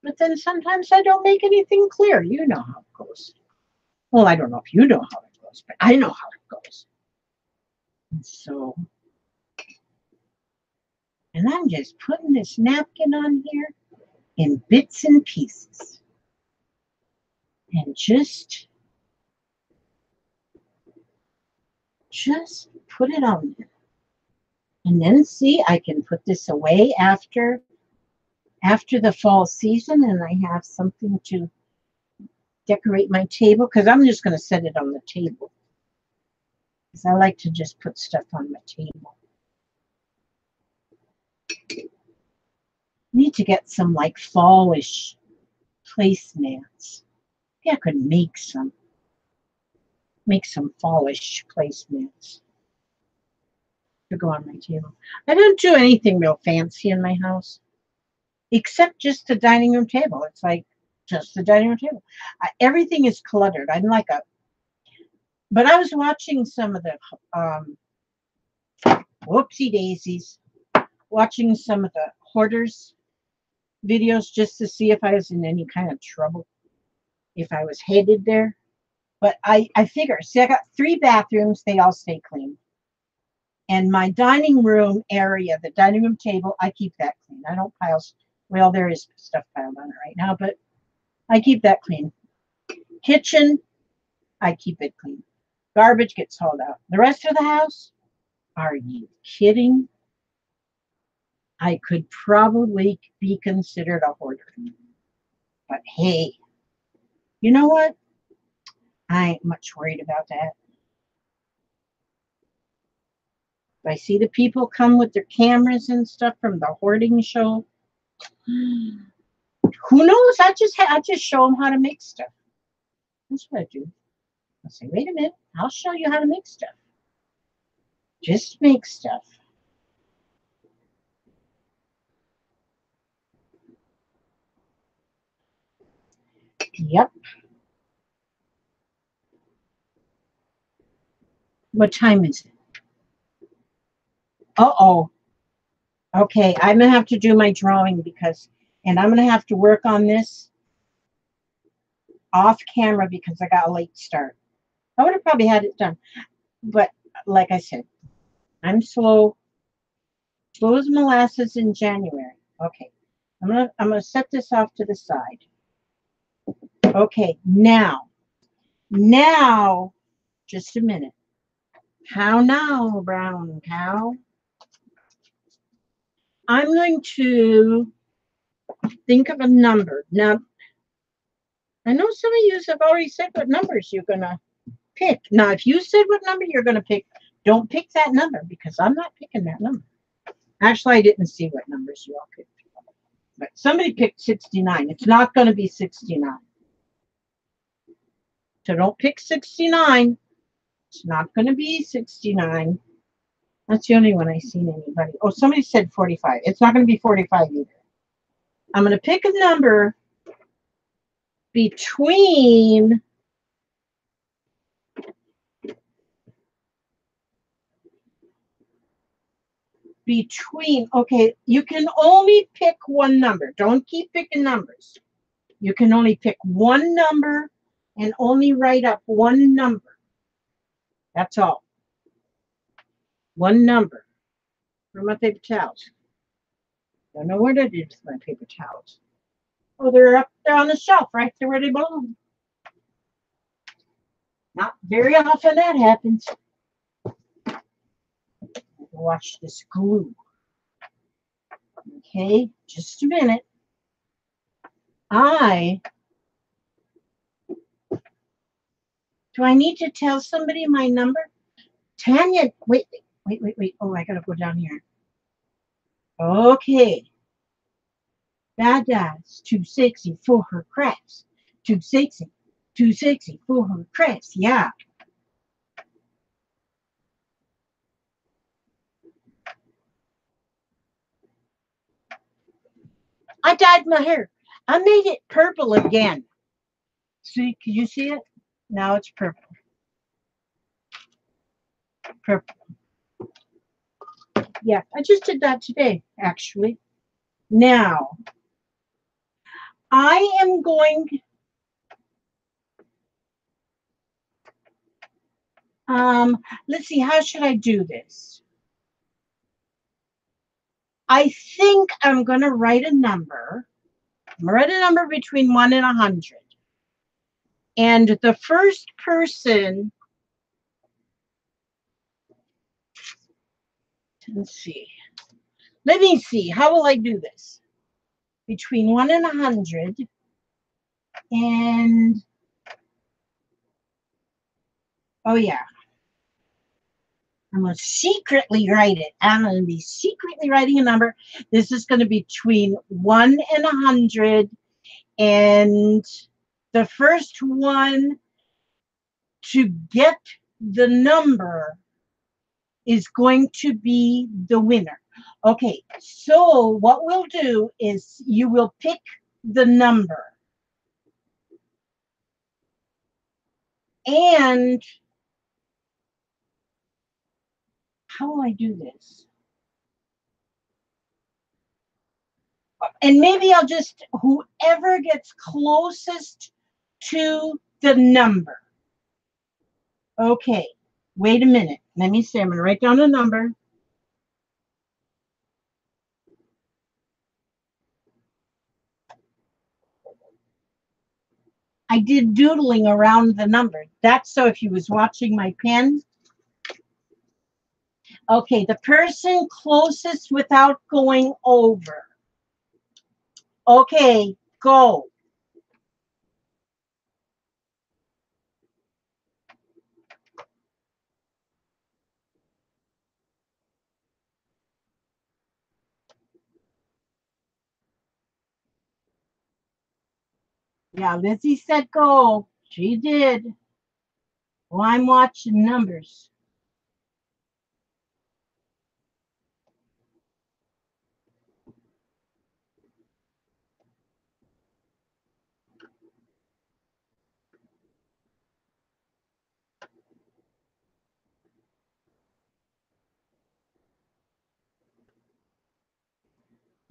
But then sometimes I don't make anything clear. You know how it goes. Well, I don't know if you know how it goes, but I know how it goes. And so, and I'm just putting this napkin on here in bits and pieces. And just put it on there. And then see, I can put this away after the fall season, and I have something to decorate my table, because I'm just going to set it on the table. Because I like to just put stuff on my table. Need to get some like fallish placemats. Maybe I could make some fallish placemats to go on my table. I don't do anything real fancy in my house, except just the dining room table. It's like just the dining room table. Everything is cluttered. I'm like but I was watching some of the whoopsie daisies, watching some of the hoarders videos just to see if I was in any kind of trouble, if I was headed there. But I figure, see, I got 3 bathrooms, they all stay clean. And my dining room area, the dining room table, I keep that clean. I don't pile, well, there is stuff piled on it right now, but I keep that clean. Kitchen, I keep it clean. Garbage gets hauled out. The rest of the house, are you kidding? I could probably be considered a hoarder. But hey, you know what? I ain't much worried about that. If I see the people come with their cameras and stuff from the hoarding show, who knows? I just show them how to make stuff. That's what I do. I say, wait a minute, I'll show you how to make stuff. Just make stuff. Yep. What time is it? Uh-oh. Okay, I'm going to have to do my drawing and I'm going to have to work on this off camera because I got a late start. I would have probably had it done. But like I said, I'm slow as molasses in January. Okay, I'm gonna set this off to the side. Okay, now, just a minute. How now, brown cow? I'm going to think of a number. Now, I know some of you have already said what numbers you're gonna pick. Now, if you said what number you're gonna pick, don't pick that number because I'm not picking that number. Actually, I didn't see what numbers you all picked. But somebody picked 69. It's not going to be 69. So don't pick 69. It's not going to be 69. That's the only one I've seen anybody. Oh, somebody said 45. It's not going to be 45 either. I'm going to pick a number between okay, you can only pick one number. Don't keep picking numbers. You can only pick one number and only write up one number. That's all. One number. Where are my paper towels? Don't know where that is, my paper towels. Oh, they're up there on the shelf, right there where they belong. Not very often that happens. Watch this glue. Okay, just a minute. Do I need to tell somebody my number? Tanya, wait. Oh, I gotta go down here. Okay. Dada's too sexy for her crafts. Too sexy for her crafts. Yeah. I dyed my hair. I made it purple again. See, can you see it? Now it's purple. Purple. Yeah, I just did that today, actually. Now, I am going, let's see, how should I do this? I think I'm going to write a number. I'm going to write a number between 1 and 100. And the first person, let's see. Let me see, how will I do this? Between 1 and 100. And, oh yeah. I'm going to secretly write it. I'm going to be secretly writing a number. This is going to be between 1 and 100. And the first one to get the number is going to be the winner. Okay, so what we'll do is you will pick the number. And how will I do this? And maybe I'll just, whoever gets closest to the number. Okay, wait a minute. Let me see. I'm going to write down a number. I did doodling around the number. That's so if you was watching my pen. Okay, the person closest without going over. Okay, go. Yeah, Lizzie said go. She did. Well, I'm watching numbers.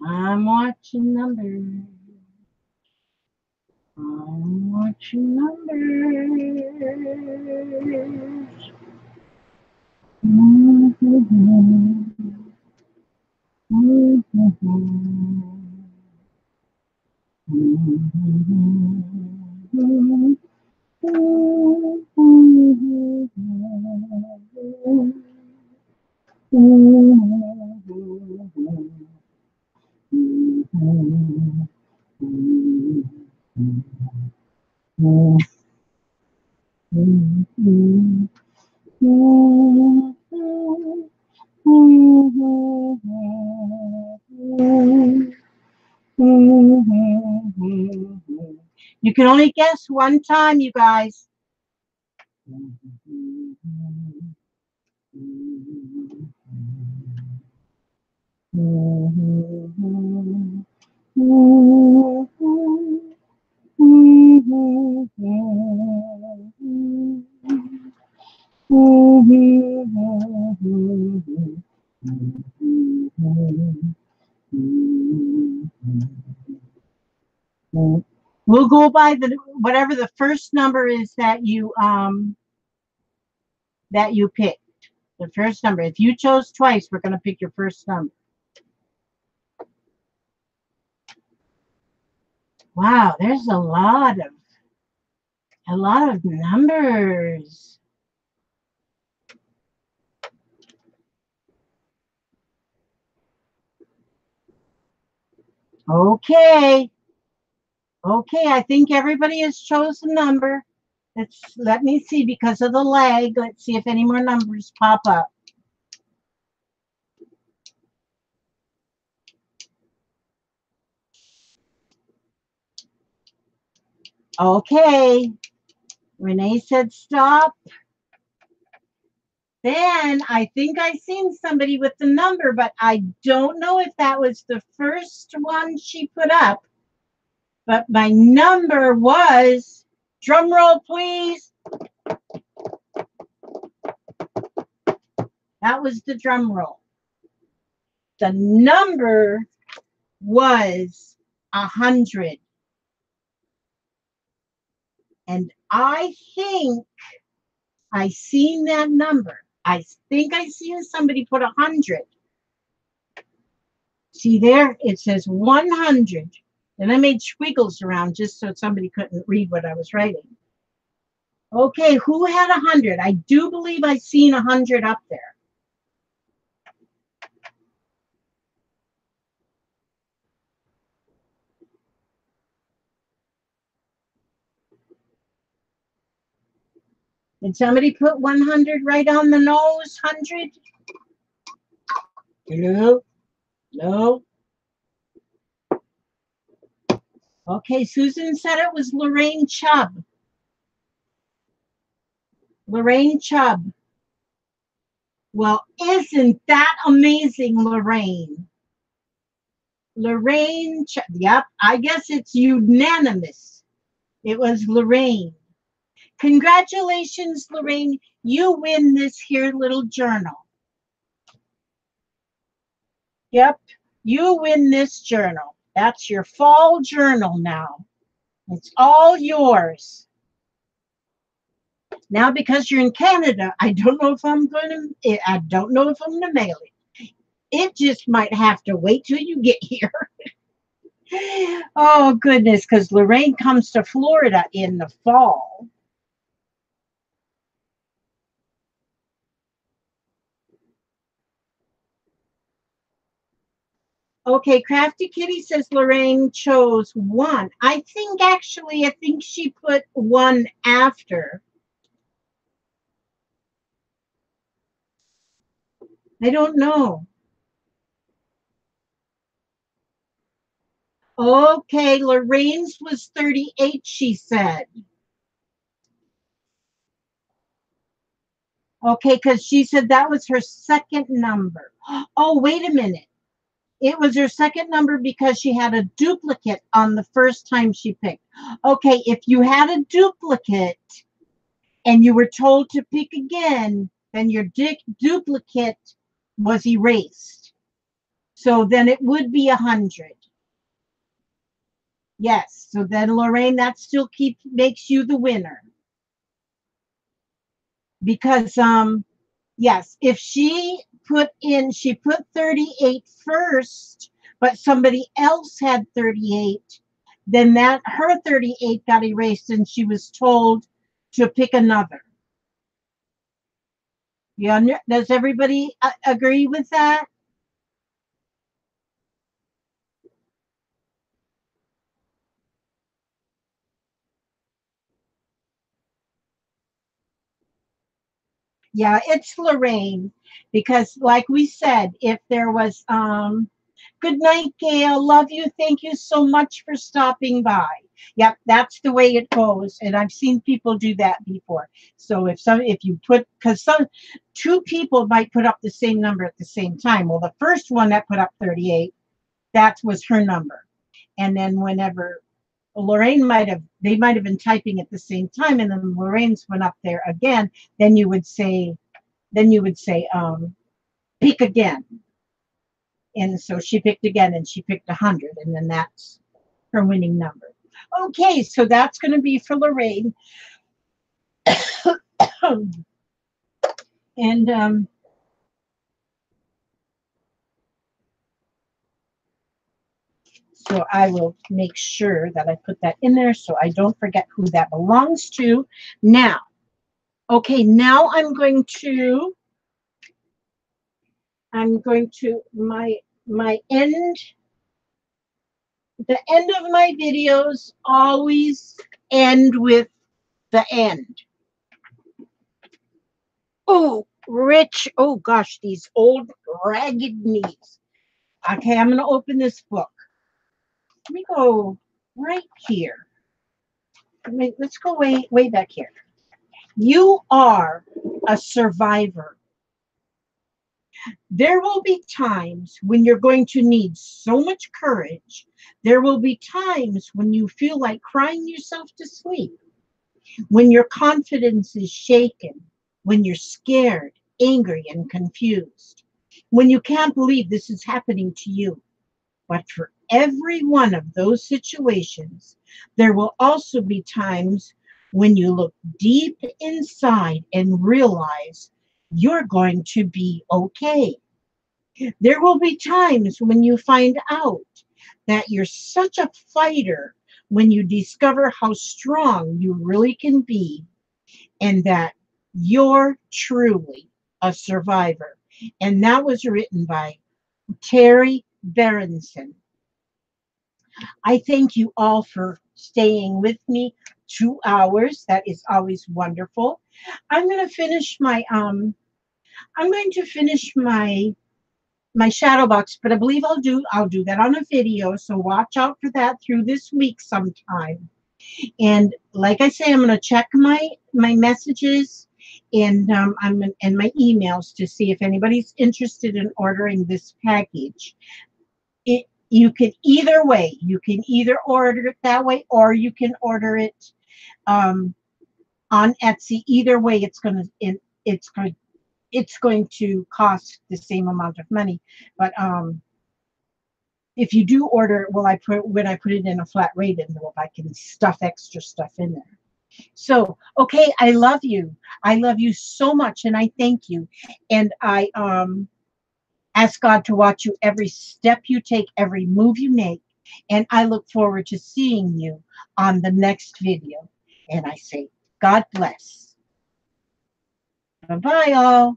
I'm watching numbers. I'm watching numbers. You can only guess one time, you guys. We'll go by the whatever the first number is that you picked. The first number. If you chose twice, we're going to pick your first number. Wow, there's a lot of numbers. Okay. Okay, I think everybody has chosen a number. Let me see, because of the lag. Let's see if any more numbers pop up. Okay. Renee said stop. Then I think I seen somebody with the number, but I don't know if that was the first one she put up. But my number was, drum roll please. That was the drum roll. The number was 100. And I think I seen that number. I think I seen somebody put 100. See there? It says 100. And I made squiggles around just so somebody couldn't read what I was writing. Okay, who had 100? I do believe I seen 100 up there. Did somebody put 100 right on the nose? 100? Hello? No? Okay, Susan said it was Lorraine Chubb. Lorraine Chubb. Well, isn't that amazing, Lorraine? Lorraine Chubb. Yep, I guess it's unanimous. It was Lorraine. Congratulations, Lorraine. You win this here little journal. Yep, you win this journal. That's your fall journal now. It's all yours. Now, because you're in Canada, I don't know if I'm going to mail it. It just might have to wait till you get here. Oh, goodness, because Lorraine comes to Florida in the fall. Okay, Crafty Kitty says Lorraine chose 1. I think she put 1 after. I don't know. Okay, Lorraine's was 38, she said. Okay, because she said that was her second number. Oh, wait a minute. It was her second number because she had a duplicate on the first time she picked. Okay, if you had a duplicate and you were told to pick again, then your duplicate was erased. So then it would be 100. Yes, so then Lorraine, that still makes you the winner. Because yes, if she put 38 first, but somebody else had 38, then her 38 got erased and she was told to pick another. Yeah, does everybody agree with that? Yeah, it's Lorraine, because like we said, if there was good night, Gail. Love you. Thank you so much for stopping by. Yep, that's the way it goes. And I've seen people do that before. So if you put, because two people might put up the same number at the same time. Well, the first one that put up 38, that was her number. And then whenever they might have been typing at the same time, and then Lorraine's went up there again, then you would say, pick again. And so she picked again, and she picked 100, and then that's her winning number. Okay, so that's going to be for Lorraine. And so I will make sure that I put that in there so I don't forget who that belongs to. Now, okay, now I'm going to my end. The end of my videos always end with the end. Oh, Rich. Oh, gosh, these old ragged knees. Okay, I'm going to open this book. Let me go right here. Let's go way back here. You are a survivor. There will be times when you're going to need so much courage. There will be times when you feel like crying yourself to sleep, when your confidence is shaken, when you're scared, angry, and confused, when you can't believe this is happening to you. But for every one of those situations, there will also be times when you look deep inside and realize you're going to be okay. There will be times when you find out that you're such a fighter, when you discover how strong you really can be, and that you're truly a survivor. And that was written by Terry Berenson. I thank you all for staying with me 2 hours. That is always wonderful. I'm going to finish my shadow box, but I believe I'll do that on a video. So watch out for that through this week sometime. And like I say, I'm going to check my messages and and my emails to see if anybody's interested in ordering this package. You can either way. You can either order it that way, or you can order it on Etsy. Either way, it's going to cost the same amount of money. But if you do order it, when I put it in a flat rate envelope, I can stuff extra stuff in there. So, okay, I love you. I love you so much, and I thank you. And I ask God to watch you every step you take, every move you make. And I look forward to seeing you on the next video. And I say, God bless. Bye-bye, all.